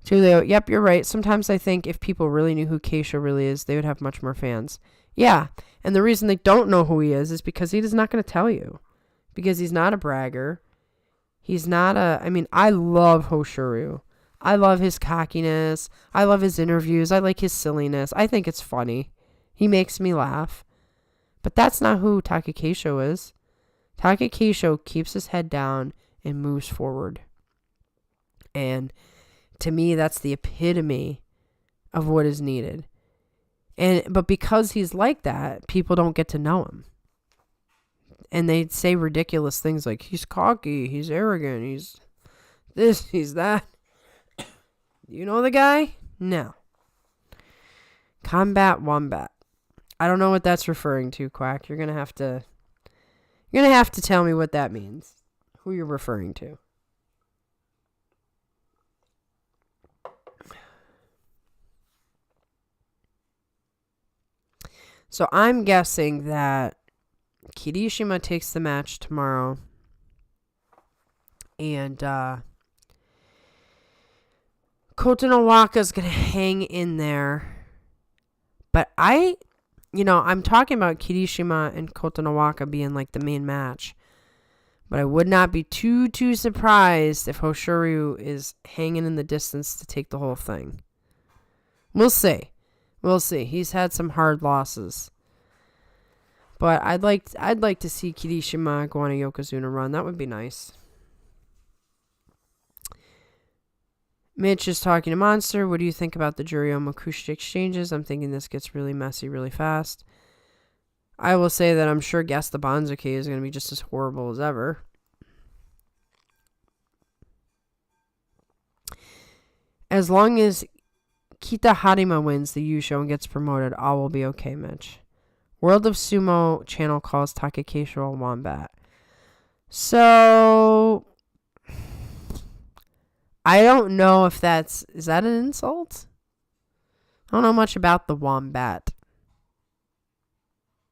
Julio, yep, you're right. Sometimes I think if people really knew who Keisho really is, they would have much more fans. Yeah, and the reason they don't know who he is because he is not going to tell you. Because he's not a bragger. He's not I love Hoshuru. I love his cockiness. I love his interviews. I like his silliness. I think it's funny. He makes me laugh. But that's not who Takakeisho is. Takakeisho keeps his head down and moves forward. And to me, that's the epitome of what is needed. But because he's like that, people don't get to know him. And they say ridiculous things like, he's cocky, he's arrogant, he's this, he's that. You know the guy? No. Combat Wombat. I don't know what that's referring to, Quack. You're gonna have to tell me what that means. Who you're referring to. So I'm guessing that Kirishima takes the match tomorrow. And Kotonowaka is going to hang in there. But I'm talking about Kirishima and Kotonowaka being like the main match. But I would not be too surprised if Hoshoryu is hanging in the distance to take the whole thing. We'll see. He's had some hard losses. But I'd like to see Kirishima go on a Yokozuna run. That would be nice. Mitch is talking to Monster. What do you think about the Juryo Makushi exchanges? I'm thinking this gets really messy really fast. I will say that I'm sure Guess the Banzuke is going to be just as horrible as ever. As long as Kita Harima wins the Yusho and gets promoted, all will be okay, Mitch. World of Sumo channel calls Takakeisho a wombat. So, I don't know if is that an insult? I don't know much about the wombat.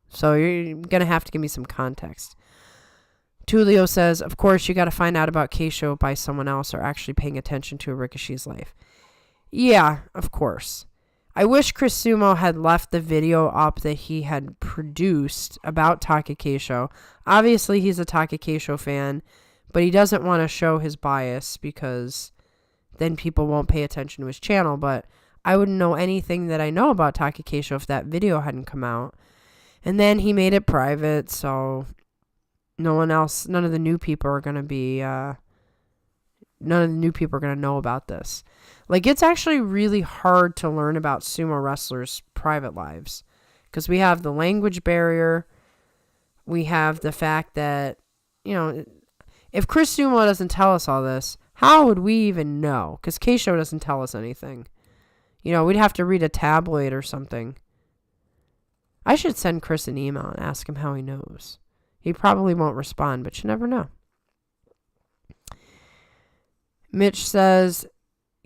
So you're going to have to give me some context. Tulio says, of course, you got to find out about Keisho by someone else or actually paying attention to Rikishi's life. Yeah, of course. I wish Chris Sumo had left the video up that he had produced about Takakeisho. Obviously, he's a Takakeisho fan, but he doesn't want to show his bias because then people won't pay attention to his channel. But I wouldn't know anything that I know about Takakeisho if that video hadn't come out. And then he made it private, so none of the new people are going to be, none of the new people are going to know about this. Like, it's actually really hard to learn about sumo wrestlers' private lives because we have the language barrier. We have the fact that, if Chris Sumo doesn't tell us all this, how would we even know? Because Keisho doesn't tell us anything. We'd have to read a tabloid or something. I should send Chris an email and ask him how he knows. He probably won't respond, but you never know. Mitch says,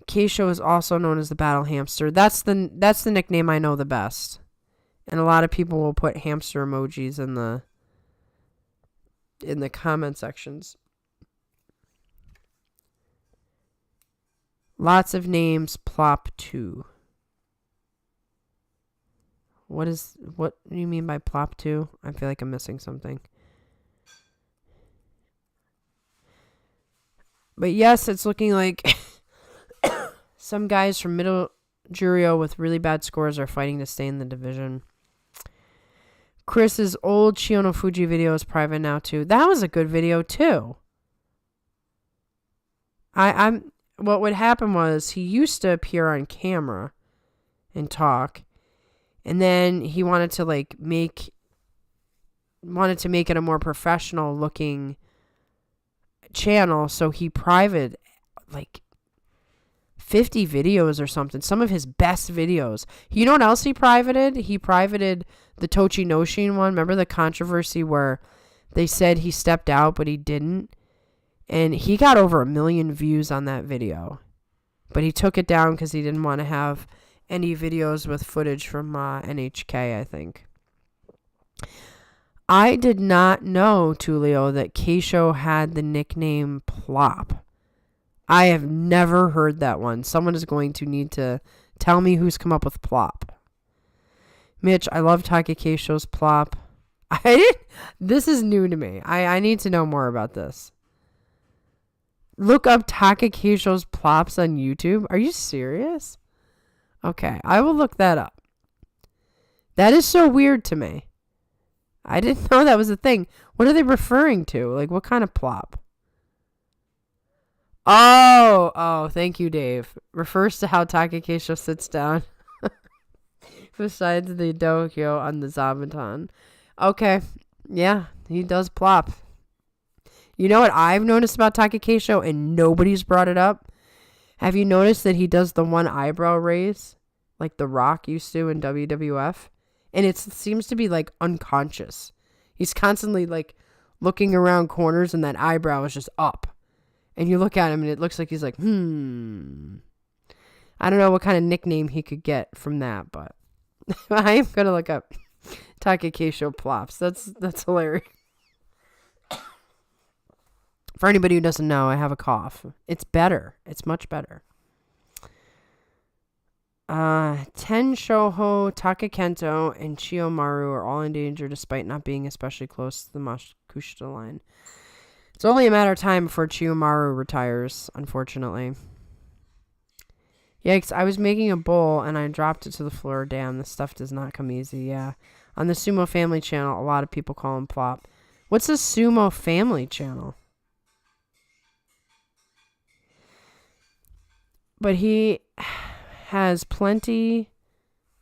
Keisho is also known as the Battle Hamster. That's the nickname I know the best. And a lot of people will put hamster emojis in the comment sections. Lots of names, plop 2. What do you mean by plop 2? I feel like I'm missing something. But yes, it's looking like some guys from Middle Juryo with really bad scores are fighting to stay in the division. Chris's old Chiono Fuji video is private now too. That was a good video too. What would happen was he used to appear on camera and talk, and then he wanted to make it a more professional looking channel, so he private 50 videos or something, some of his best videos. You know what else he privated? He privated the Tochi Noshin one. Remember the controversy where they said he stepped out but he didn't? And he got over 1 million views on that video. But he took it down because he didn't want to have any videos with footage from NHK, I think. I did not know, Tulio, that Keisho had the nickname Plop. I have never heard that one. Someone is going to need to tell me who's come up with Plop. Mitch, I love Takakeisho's Plop. This is new to me. I need to know more about this. Look up Takakeisho's Plops on YouTube. Are you serious? Okay, I will look that up. That is so weird to me. I didn't know that was a thing. What are they referring to? What kind of plop? Oh, thank you, Dave. Refers to how Takakeisho sits down besides the dohyo on the zabuton. Okay, yeah, he does plop. You know what I've noticed about Takakeisho and nobody's brought it up? Have you noticed that he does the one eyebrow raise like The Rock used to in WWF? And it seems to be unconscious. He's constantly looking around corners and that eyebrow is just up. And you look at him and it looks like he's I don't know what kind of nickname he could get from that, but I am going to look up Takakeisho Plops. That's hilarious. For anybody who doesn't know, I have a cough. It's better. It's much better. Ten Shoho, Takakento, and Chiyomaru are all in danger despite not being especially close to the Makushita line. It's only a matter of time before Chiyomaru retires, unfortunately. Yikes, I was making a bowl and I dropped it to the floor. Damn, this stuff does not come easy, yeah. On the Sumo Family channel, a lot of people call him Plop. What's the Sumo Family channel? But he has plenty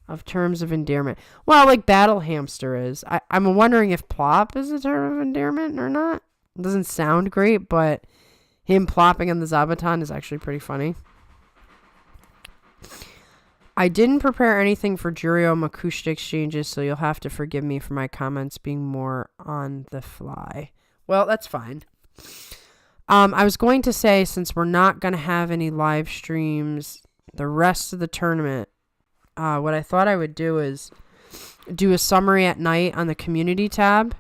of terms of endearment. Well, Battle Hamster is. I'm wondering if Plop is a term of endearment or not. It doesn't sound great, but him plopping on the zabuton is actually pretty funny. I didn't prepare anything for Juryo Makushita exchanges, so you'll have to forgive me for my comments being more on the fly. Well, that's fine. I was going to say, since we're not going to have any live streams the rest of the tournament, what I thought I would do is do a summary at night on the community tab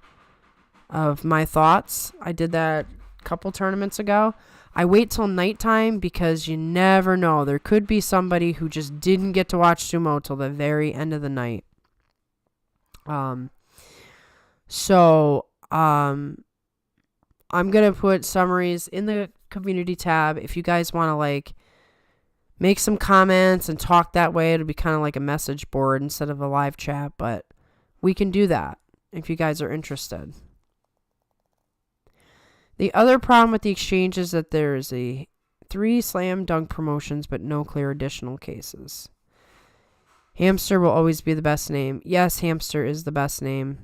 of my thoughts. I did that a couple tournaments ago. I wait till nighttime because you never know. There could be somebody who just didn't get to watch sumo till the very end of the night. I'm going to put summaries in the community tab. If you guys want to like make some comments and talk that way, it'll be kind of like a message board instead of a live chat, but we can do that if you guys are interested. The other problem with the exchange is that there is 3 slam dunk promotions, but no clear additional cases. Hamster will always be the best name. Yes, Hamster is the best name.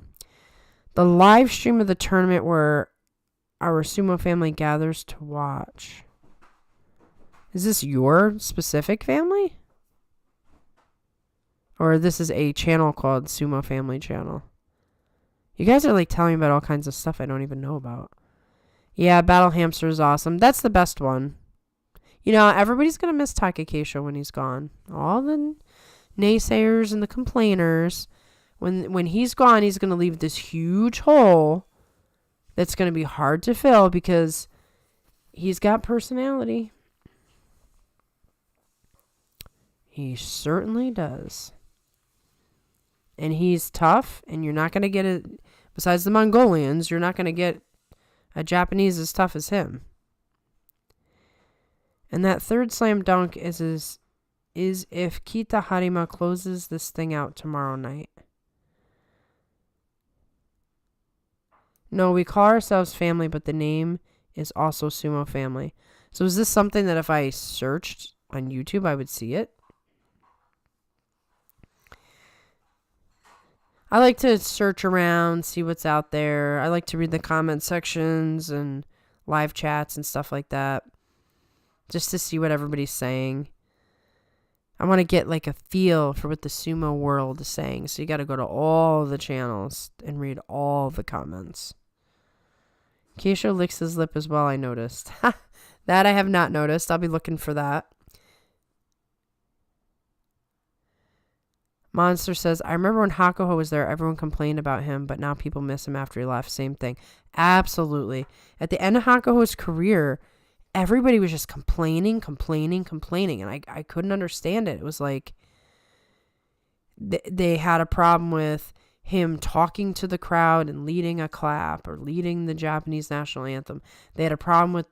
The live stream of the tournament where our sumo family gathers to watch. Is this your specific family? Or this is a channel called Sumo Family Channel? You guys are like telling me about all kinds of stuff I don't even know about. Yeah, Battle Hamster is awesome. That's the best one. You know, everybody's going to miss Takakeisho when he's gone. All the naysayers and the complainers. When he's gone, he's going to leave this huge hole that's going to be hard to fill because he's got personality. He certainly does. And he's tough, and you're not going to get it. Besides the Mongolians, you're not going to get a Japanese as tough as him. And that third slam dunk is if Kita Harima closes this thing out tomorrow night. No, we call ourselves family, but the name is also Sumo Family. So is this something that if I searched on YouTube, I would see it? I like to search around, see what's out there. I like to read the comment sections and live chats and stuff like that, just to see what everybody's saying. I want to get like a feel for what the sumo world is saying. So you got to go to all the channels and read all the comments. Keisho licks his lip as well, I noticed. That I have not noticed. I'll be looking for that. Monster says, I remember when Hakuho was there, everyone complained about him, but now people miss him after he left. Same thing. Absolutely. At the end of Hakuho's career, everybody was just complaining. And I couldn't understand it. It was like they had a problem with him talking to the crowd and leading a clap or leading the Japanese national anthem. They had a problem with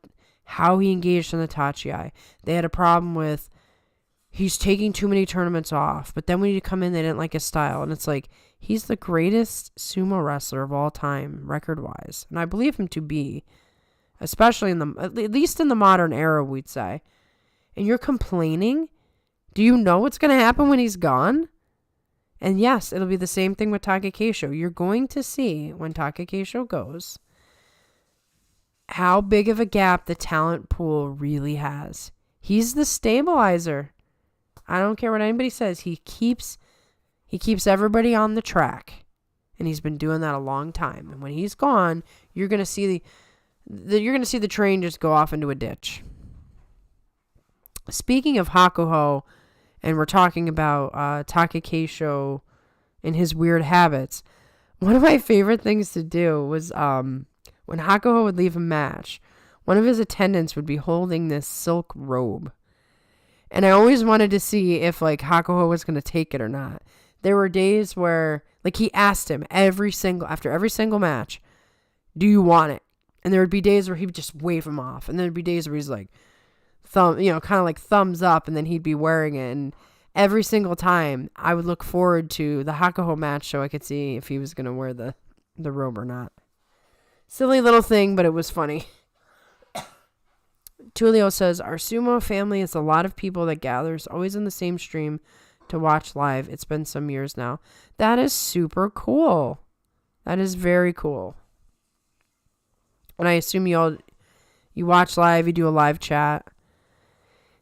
how he engaged in the tachiai. They had a problem with he's taking too many tournaments off. But then when he come in, they didn't like his style. And it's like, he's the greatest sumo wrestler of all time, record-wise. And I believe him to be, especially at least in the modern era, we'd say. And you're complaining? Do you know what's going to happen when he's gone? And yes, it'll be the same thing with Takakeisho. You're going to see when Takakeisho goes how big of a gap the talent pool really has. He's the stabilizer. I don't care what anybody says. He keeps everybody on the track, and he's been doing that a long time. And when he's gone, you're gonna see the train just go off into a ditch. Speaking of Hakuho, and we're talking about Takakeisho and his weird habits. One of my favorite things to do was when Hakuho would leave a match, one of his attendants would be holding this silk robe. And I always wanted to see if, like, Hakuho was going to take it or not. There were days where, like, he asked him after every single match, do you want it? And there would be days where he would just wave him off. And there would be days where he's like, kind of like thumbs up, and then he'd be wearing it. And every single time, I would look forward to the Hakuho match so I could see if he was going to wear the robe or not. Silly little thing, but it was funny. Tulio says, our sumo family is a lot of people that gathers always in the same stream to watch live. It's been some years now. That is super cool. That is very cool. And I assume you watch live, you do a live chat.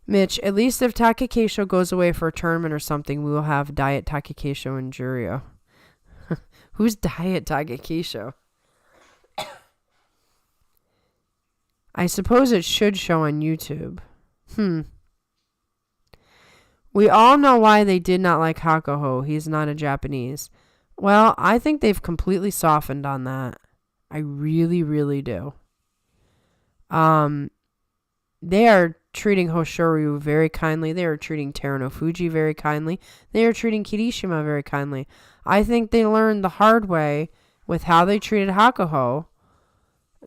Mitch, at least if Takakeisho goes away for a tournament or something, we will have Diet Takakeisho and Jurio. Who's Diet Takakeisho? I suppose it should show on YouTube. We all know why they did not like Hakuho. He's not a Japanese. Well, I think they've completely softened on that. I really, really do. They are treating Hoshoryu very kindly. They are treating Terunofuji very kindly. They are treating Kirishima very kindly. I think they learned the hard way with how they treated Hakuho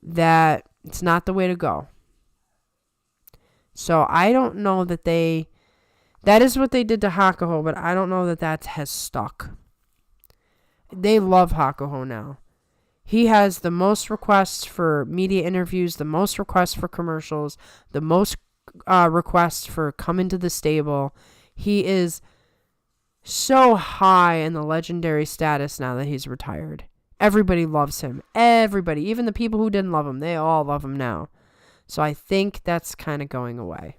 that it's not the way to go. So I don't know that that is what they did to Hakuho, but I don't know that has stuck. They love Hakuho now. He has the most requests for media interviews, the most requests for commercials, the most requests for coming to the stable. He is so high in the legendary status now that he's retired. Everybody loves him. Everybody. Even the people who didn't love him, they all love him now. So I think that's kind of going away.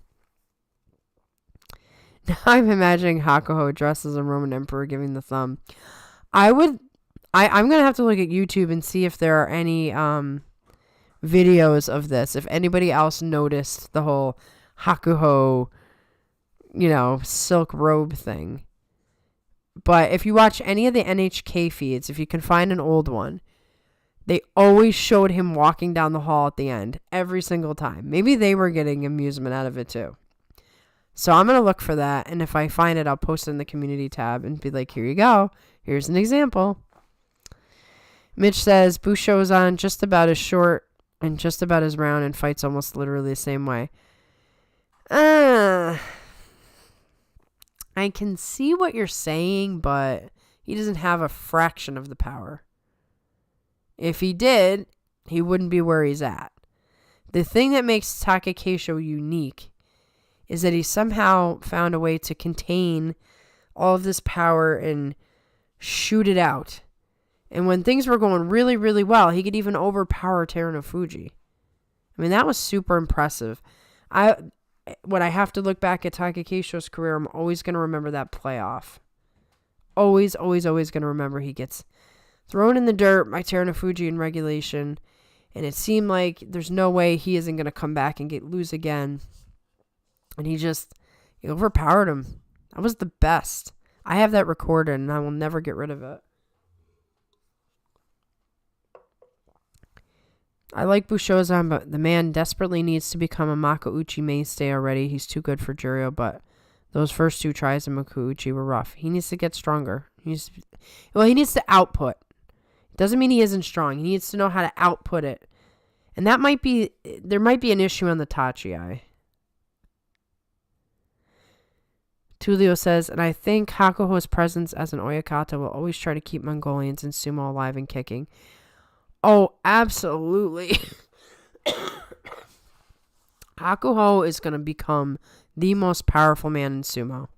Now I'm imagining Hakuho dressed as a Roman emperor giving the thumb. I'm going to have to look at YouTube and see if there are any videos of this. If anybody else noticed the whole Hakuho, silk robe thing. But if you watch any of the NHK feeds, if you can find an old one, they always showed him walking down the hall at the end every single time. Maybe they were getting amusement out of it too. So I'm going to look for that. And if I find it, I'll post it in the community tab and be like, here you go. Here's an example. Mitch says, Bushozan just about as short and just about as round and fights almost literally the same way. I can see what you're saying, but he doesn't have a fraction of the power. If he did, he wouldn't be where he's at. The thing that makes Takakeisho unique is that he somehow found a way to contain all of this power and shoot it out. And when things were going really, really well, he could even overpower Terunofuji. I mean, that was super impressive. When I have to look back at Takakeisho's career, I'm always going to remember that playoff. Always, always, always going to remember he gets thrown in the dirt by Terunofuji in regulation. And it seemed like there's no way he isn't going to come back and lose again. And he overpowered him. That was the best. I have that recorded and I will never get rid of it. I like Bushozan, but the man desperately needs to become a Makuuchi mainstay already. He's too good for Juryo, but those first 2 tries in Makuuchi were rough. He needs to get stronger. He needs to output. It doesn't mean he isn't strong. He needs to know how to output it. And there might be an issue on the Tachi. Tulio says, and I think Hakuho's presence as an Oyakata will always try to keep Mongolians in sumo alive and kicking. Oh, absolutely. Hakuho is going to become the most powerful man in sumo.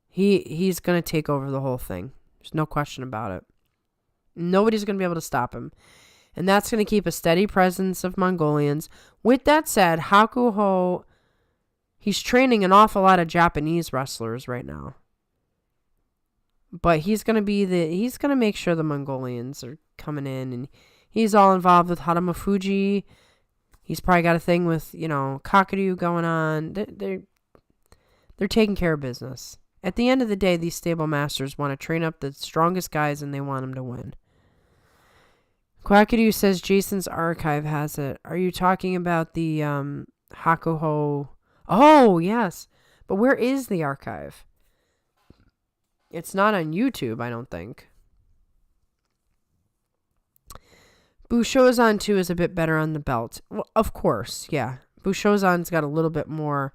He's going to take over the whole thing. There's no question about it. Nobody's going to be able to stop him. And that's going to keep a steady presence of Mongolians. With that said, Hakuho, he's training an awful lot of Japanese wrestlers right now. But he's going to make sure the Mongolians are coming in, and he's all involved with Harama Fuji. He's probably got a thing with, Kakuryu going on. They're taking care of business. At the end of the day, these stable masters want to train up the strongest guys, and they want them to win. Kakuryu says Jason's archive has it. Are you talking about the Hakuho? Oh, yes. But where is the archive? It's not on YouTube, I don't think. Bushozan 2 is a bit better on the belt. Well, of course, yeah. Bushozan's got a little bit more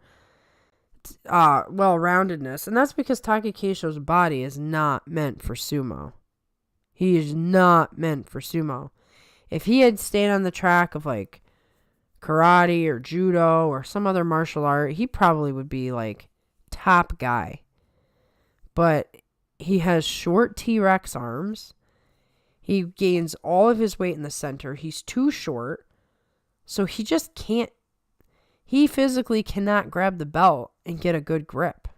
well-roundedness. And that's because Takakeisho's body is not meant for sumo. He is not meant for sumo. If he had stayed on the track of, karate or judo or some other martial art, he probably would be, top guy. But he has short T-Rex arms. He gains all of his weight in the center. He's too short. So he just can't. He physically cannot grab the belt and get a good grip.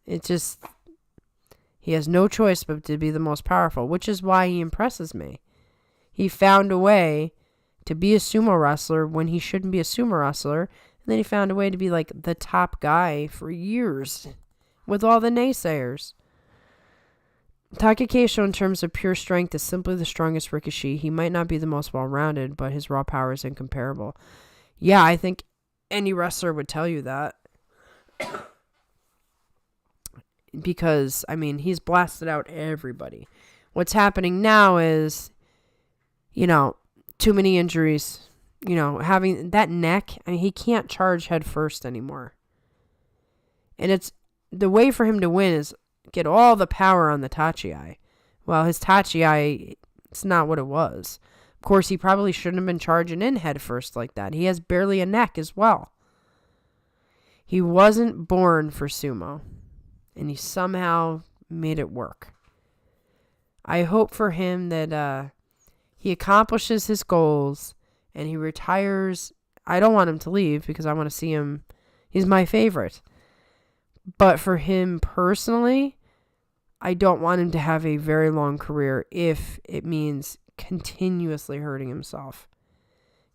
He has no choice but to be the most powerful, which is why he impresses me. He found a way to be a sumo wrestler when he shouldn't be a sumo wrestler. And then he found a way to be the top guy for years with all the naysayers. Takakeisho, in terms of pure strength, is simply the strongest Rikishi. He might not be the most well-rounded, but his raw power is incomparable. Yeah, I think any wrestler would tell you that. Because, I mean, he's blasted out everybody. What's happening now is, too many injuries. Having that neck, I mean, he can't charge head first anymore. And it's the way for him to win is get all the power on the Tachi. Well, his Tachi, it's not what it was. Of course, he probably shouldn't have been charging in head first like that. He has barely a neck as well. He wasn't born for sumo, and he somehow made it work. I hope for him that he accomplishes his goals and he retires. I don't want him to leave because I want to see him. He's my favorite. But for him personally, I don't want him to have a very long career if it means continuously hurting himself.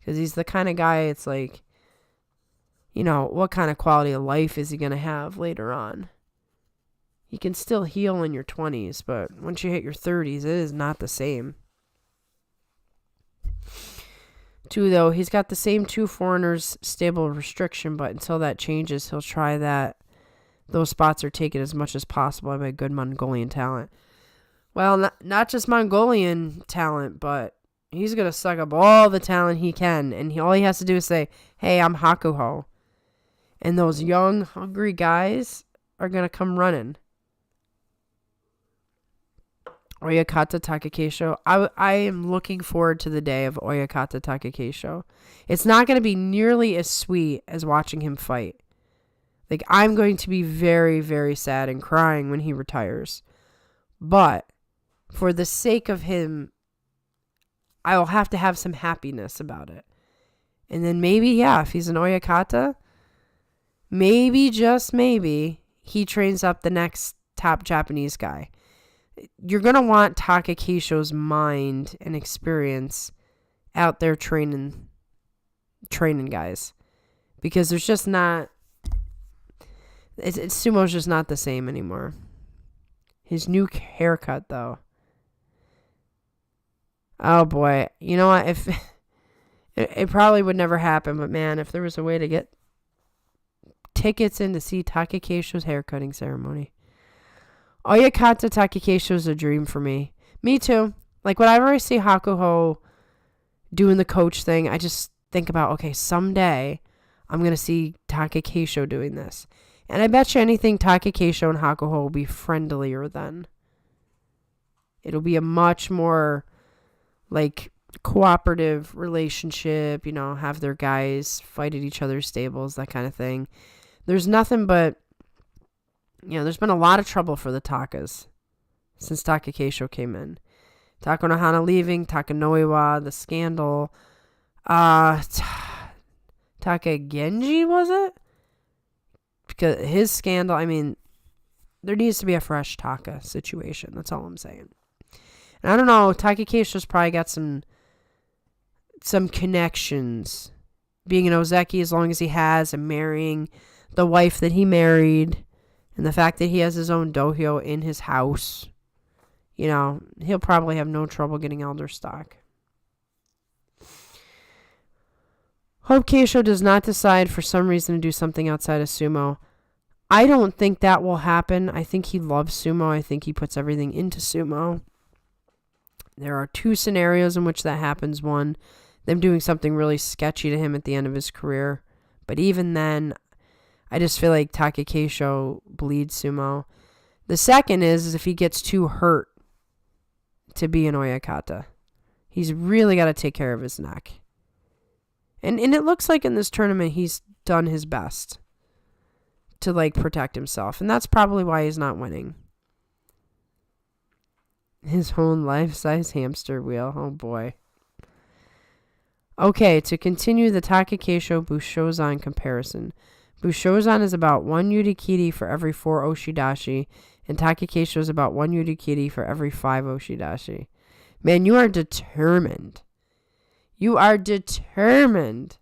Because he's the kind of guy, it's like, what kind of quality of life is he going to have later on? You can still heal in your 20s, but once you hit your 30s, it is not the same. 2, though, he's got the same 2 foreigners stable restriction, but until that changes, he'll try that. Those spots are taken as much as possible by good Mongolian talent. Well, not just Mongolian talent, but he's going to suck up all the talent he can. And all he has to do is say, hey, I'm Hakuho. And those young, hungry guys are going to come running. Oyakata Takakeisho. I am looking forward to the day of Oyakata Takakeisho. It's not going to be nearly as sweet as watching him fight. Like, I'm going to be very, very sad and crying when he retires. But for the sake of him, I will have to have some happiness about it. And then maybe, if he's an Oyakata, maybe, just maybe, he trains up the next top Japanese guy. You're going to want Takakeisho's mind and experience out there training guys. Because there's just not... Sumo's just not the same anymore. His new haircut, though. Oh, boy. You know what? If it probably would never happen, but, man, if there was a way to get tickets in to see Takakeisho's haircutting ceremony. Oyakata Takakeisho is a dream for me. Me too. Like, whenever I see Hakuho doing the coach thing, I just think about, okay, someday I'm going to see Takakeisho doing this. And I bet you anything Takakeisho and Hakuho will be friendlier then. It'll be a much more, like, cooperative relationship, have their guys fight at each other's stables, that kind of thing. There's nothing but, there's been a lot of trouble for the Takas since Takakeisho came in. Tako Nohana leaving, Takanoiwa, the scandal. Takagenji, was it? Because his scandal, there needs to be a fresh Taka situation. That's all I'm saying. And I don't know, Takakeisho's probably got some connections. Being an Ozeki as long as he has and marrying the wife that he married. And the fact that he has his own dohyo in his house. He'll probably have no trouble getting elder stock. Hope Keisho does not decide for some reason to do something outside of sumo. I don't think that will happen. I think he loves sumo. I think he puts everything into sumo. There are 2 scenarios in which that happens. One, them doing something really sketchy to him at the end of his career. But even then, I just feel like Takakeisho bleeds sumo. The second is if he gets too hurt to be an Oyakata. He's really got to take care of his neck. And it looks like in this tournament he's done his best to, like, protect himself. And that's probably why he's not winning. His own life-size hamster wheel. Oh, boy. Okay, to continue the Takakeisho Bushozan comparison. Bushozan is about 1 Yurikiri for every 4 Oshidashi, and Takakeisho is about 1 Yurikiri for every 5 Oshidashi. Man, you are determined. You are determined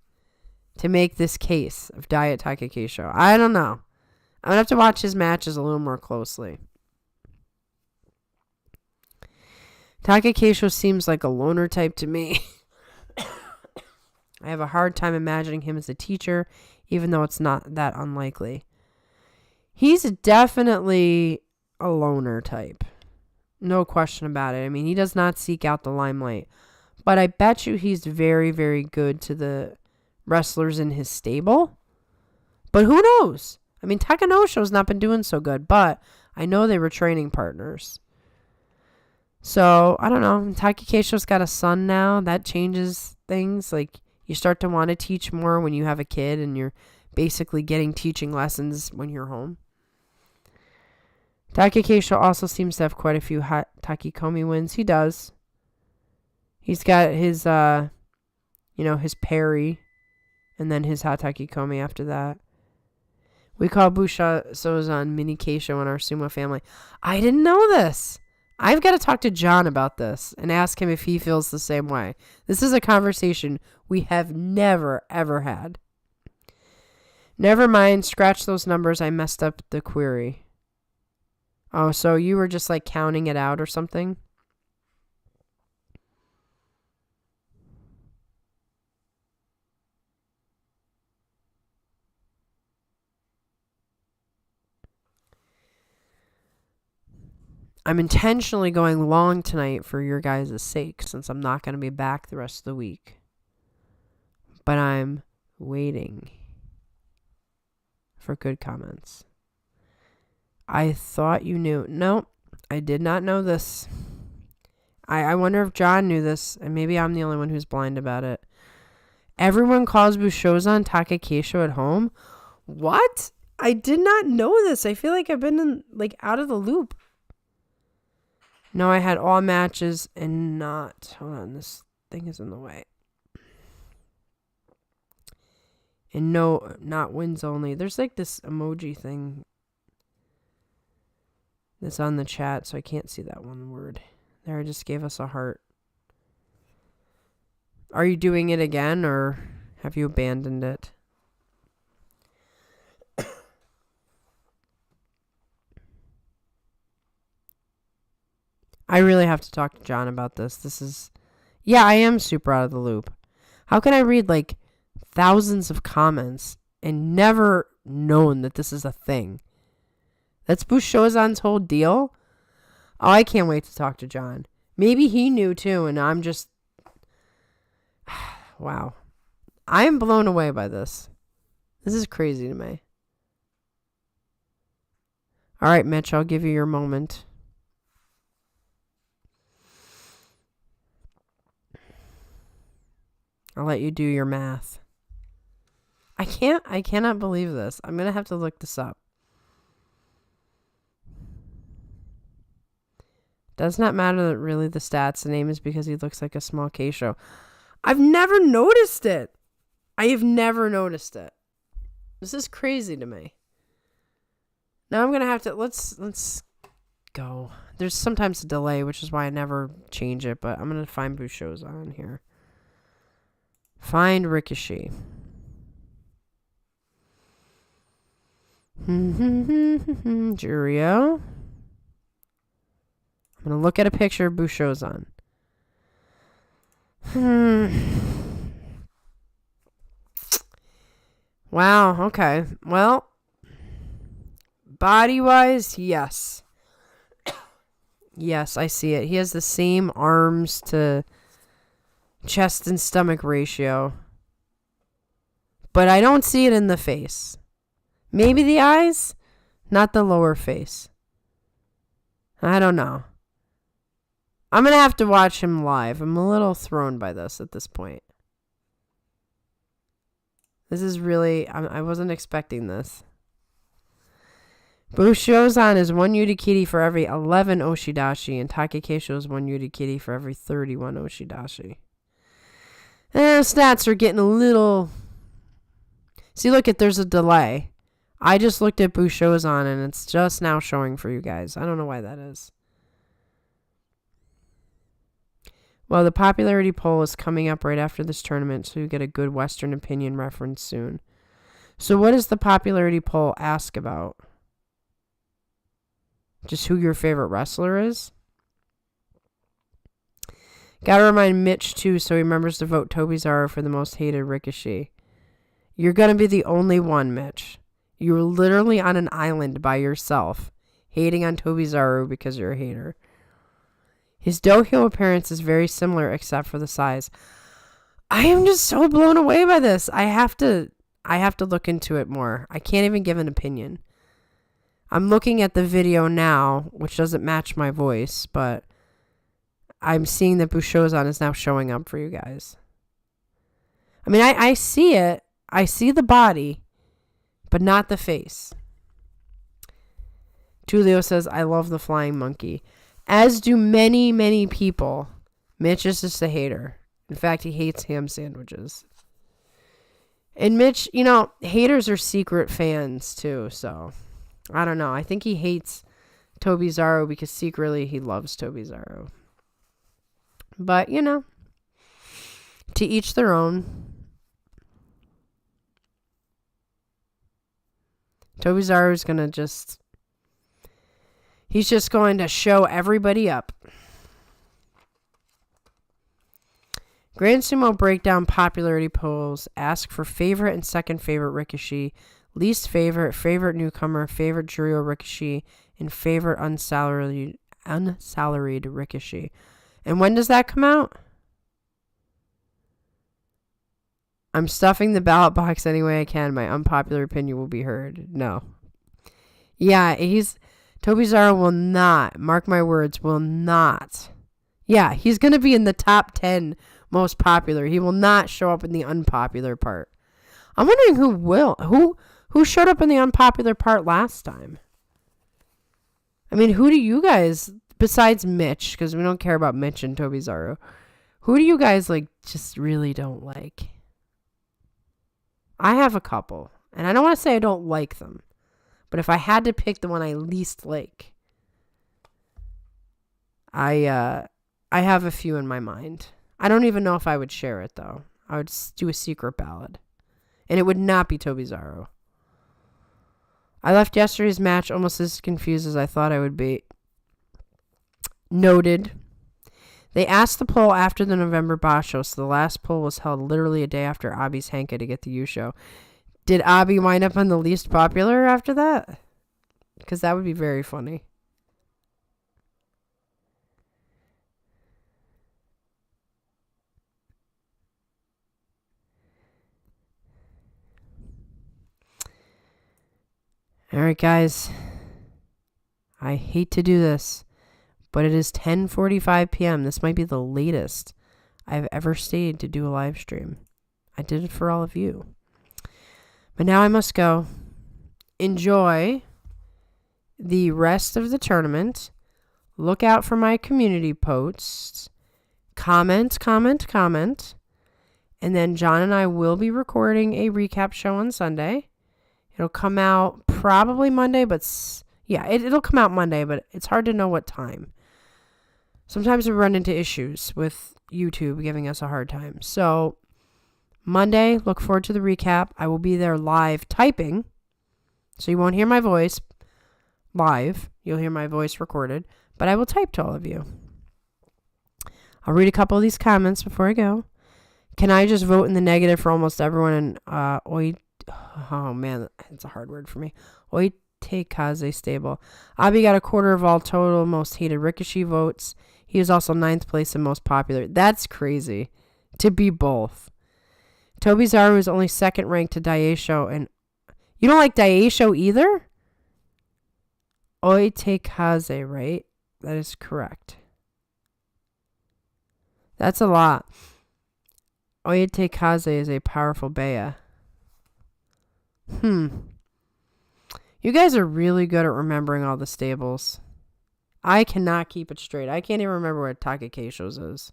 to make this case of Diet Takakeisho. I don't know. I'm going to have to watch his matches a little more closely. Takakeisho seems like a loner type to me. I have a hard time imagining him as a teacher, even though it's not that unlikely. He's definitely a loner type. No question about it. I mean, he does not seek out the limelight. But I bet you he's very, very good to the wrestlers in his stable. But who knows? I mean, Takanosho's not been doing so good, but I know they were training partners. So, I don't know. Takakeisho's got a son now. That changes things. Like, you start to want to teach more when you have a kid and you're basically getting teaching lessons when you're home. Takakeisho also seems to have quite a few hot Takikomi wins. He does. He's got his, his parry and then his hot Takikomi after that. We call Bushozan Mini Keisho in our Sumo family. I didn't know this. I've got to talk to John about this and ask him if he feels the same way. This is a conversation we have never, ever had. Never mind. Scratch those numbers. I messed up the query. Oh, so you were just like counting it out or something? I'm intentionally going long tonight for your guys' sake since I'm not going to be back the rest of the week. But I'm waiting for good comments. I thought you knew. No, I did not know this. I wonder if John knew this, and maybe I'm the only one who's blind about it. Everyone calls Bushozan Takakeisho at home? What? I did not know this. I feel like I've been out of the loop. No, I had all matches and not... Hold on, this thing is in the way. And no, not wins only. There's like this emoji thing that's on the chat, so I can't see that one word. There, I just gave us a heart. Are you doing it again, or have you abandoned it? I really have to talk to John about this. Yeah, I am super out of the loop. How can I read like thousands of comments and never known that this is a thing? That's Bushozan's whole deal? Oh, I can't wait to talk to John. Maybe he knew too, and I'm just... Wow. I'm blown away by this. This is crazy to me. All right, Mitch, I'll give you your moment. I'll let you do your math. I cannot believe this. I'm going to have to look this up. Does not matter that really the stats. The name is because he looks like a small Keisho. I've never noticed it. I have never noticed it. This is crazy to me. Now I'm going to have to... Let's go. There's sometimes a delay, which is why I never change it, but I'm going to find Bushozan here. Find Rikishi. Jurio. I'm going to look at a picture of Bushozan. Wow, okay. Well, body-wise, yes. Yes, I see it. He has the same arms to chest and stomach ratio. But I don't see it in the face. Maybe the eyes, not the lower face. I don't know. I'm going to have to watch him live. I'm a little thrown by this at this point. This is really... I wasn't expecting this. Bushozan is 1 Yurikiri for every 11 Oshidashi, and Takakeisho is 1 Yurikiri for every 31 Oshidashi. Stats are getting a little... See, look, there's a delay. I just looked at Bushozan, and it's just now showing for you guys. I don't know why that is. Well, the popularity poll is coming up right after this tournament, so you get a good Western opinion reference soon. So what does the popularity poll ask about? Just who your favorite wrestler is? Gotta remind Mitch, too, so he remembers to vote Tobizaru for the most hated Rikishi. You're gonna be the only one, Mitch. You're literally on an island by yourself, hating on Tobizaru because you're a hater. His dohyo appearance is very similar except for the size. I am just so blown away by this. I have to look into it more. I can't even give an opinion. I'm looking at the video now, which doesn't match my voice, but I'm seeing that Bushozan is now showing up for you guys. I mean, I see it. I see the body, but not the face. Tulio says, I love the flying monkey. As do many, many people. Mitch is just a hater. In fact, he hates ham sandwiches. And Mitch, haters are secret fans too, so I don't know. I think he hates Tobizaru because secretly he loves Tobizaru. But, to each their own. Tobizaru's going to he's just going to show everybody up. Grand Sumo Breakdown popularity polls ask for favorite and second favorite Rikishi, least favorite, favorite newcomer, favorite Juryo Rikishi, and favorite unsalaried Rikishi. And when does that come out? I'm stuffing the ballot box any way I can. My unpopular opinion will be heard. No. Yeah, Tobizaru will not, mark my words, will not. Yeah, he's going to be in the top 10 most popular. He will not show up in the unpopular part. I'm wondering who will. Who showed up in the unpopular part last time? I mean, who do you guys, besides Mitch, because we don't care about Mitch and Tobizaru, who do you guys just really don't like? I have a couple, and I don't want to say I don't like them, but if I had to pick the one I least like, I have a few in my mind. I don't even know if I would share it, though. I would do a secret ballot, and it would not be Tobizaru. I left yesterday's match almost as confused as I thought I would be. Noted. They asked the poll after the November Basho, so the last poll was held literally a day after Abi's Henka to get the Yusho. Did Abi wind up on the least popular after that? Because that would be very funny. All right, guys. I hate to do this, but it is 10:45 p.m. This might be the latest I've ever stayed to do a live stream. I did it for all of you. But now I must go. Enjoy the rest of the tournament. Look out for my community posts. Comment. And then John and I will be recording a recap show on Sunday. It'll come out probably Monday, but it'll come out Monday, but it's hard to know what time. Sometimes we run into issues with YouTube giving us a hard time. So Monday, look forward to the recap. I will be there live typing, so you won't hear my voice live. You'll hear my voice recorded, but I will type to all of you. I'll read a couple of these comments before I go. Can I just vote in the negative for almost everyone? Oh man, it's a hard word for me. Oitekaze stable. Abi got a quarter of all total most hated Rikishi votes. He is also 9th place and most popular. That's crazy. To be both. Tobizaru is only 2nd ranked to Daisho, and you don't like Daisho either? Oitekaze, right? That is correct. That's a lot. Oitekaze is a powerful Bea. You guys are really good at remembering all the stables. I cannot keep it straight. I can't even remember what Takakeisho's is.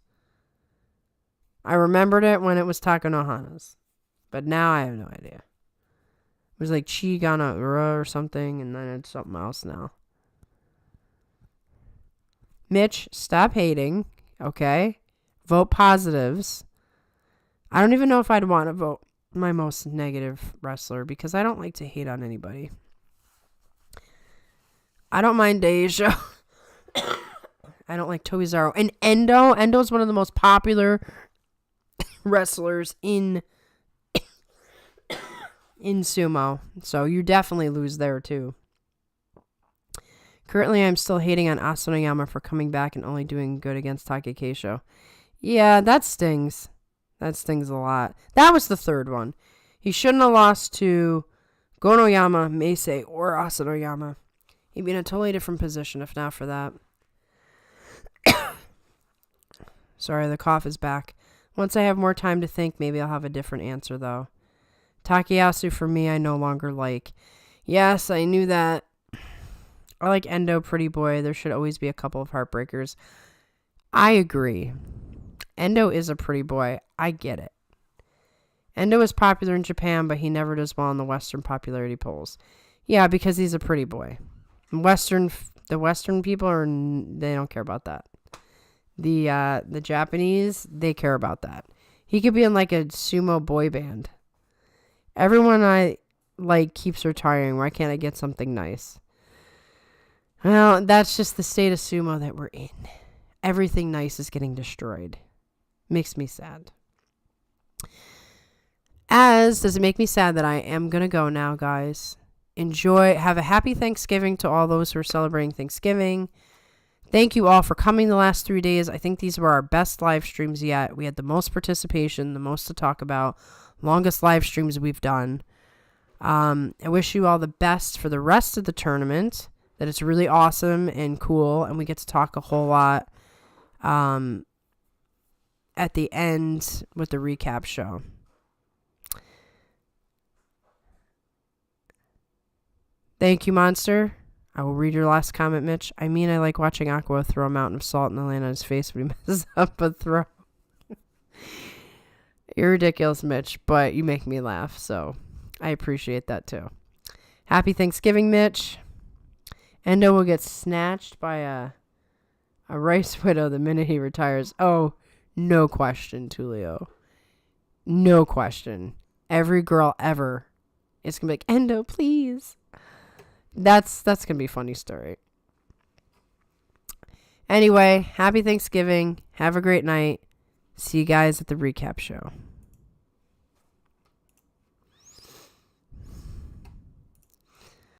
I remembered it when it was Takanohana's. But now I have no idea. It was like Chigana Ura or something, and then it's something else now. Mitch, stop hating, okay? Vote positives. I don't even know if I'd want to vote my most negative wrestler because I don't like to hate on anybody. I don't mind Daisho. I don't like Tozawa. And Endo. Endo's one of the most popular wrestlers in sumo. So you definitely lose there too. Currently, I'm still hating on Asanoyama for coming back and only doing good against Takakeisho. Yeah, that stings. That stings a lot. That was the third one. He shouldn't have lost to Gonoyama, Meisei, or Asanoyama. He'd be in a totally different position if not for that. Sorry, the cough is back. Once I have more time to think, maybe I'll have a different answer, though. Takayasu, for me, I no longer like. Yes, I knew that. I like Endo, Pretty Boy. There should always be a couple of heartbreakers. I agree. Endo is a pretty boy. I get it. Endo is popular in Japan, but he never does well in the Western popularity polls. Yeah, because he's a pretty boy. The Western people they don't care about that. The Japanese, they care about that. He could be in like a sumo boy band. Everyone I like keeps retiring. Why can't I get something nice? Well, that's just the state of sumo that we're in. Everything nice is getting destroyed. Makes me sad. Does it make me sad that I am going to go now, guys? Have a happy Thanksgiving to all those who are celebrating Thanksgiving. Thank you all for coming the last 3 days. I think these were our best live streams yet. We had the most participation, the most to talk about, longest live streams we've done. I wish you all the best for the rest of the tournament, that it's really awesome and cool, and we get to talk a whole lot at the end with the recap show. Thank you, Monster. I will read your last comment, Mitch. I mean, I like watching Aqua throw a mountain of salt in the land on his face when he messes up a throw. You're ridiculous, Mitch, but you make me laugh, so I appreciate that too. Happy Thanksgiving, Mitch. Endo will get snatched by a rice widow the minute he retires. Oh, no question, Tulio. No question. Every girl ever is going to be like, Endo, please. That's going to be a funny story. Anyway, happy Thanksgiving. Have a great night. See you guys at the recap show.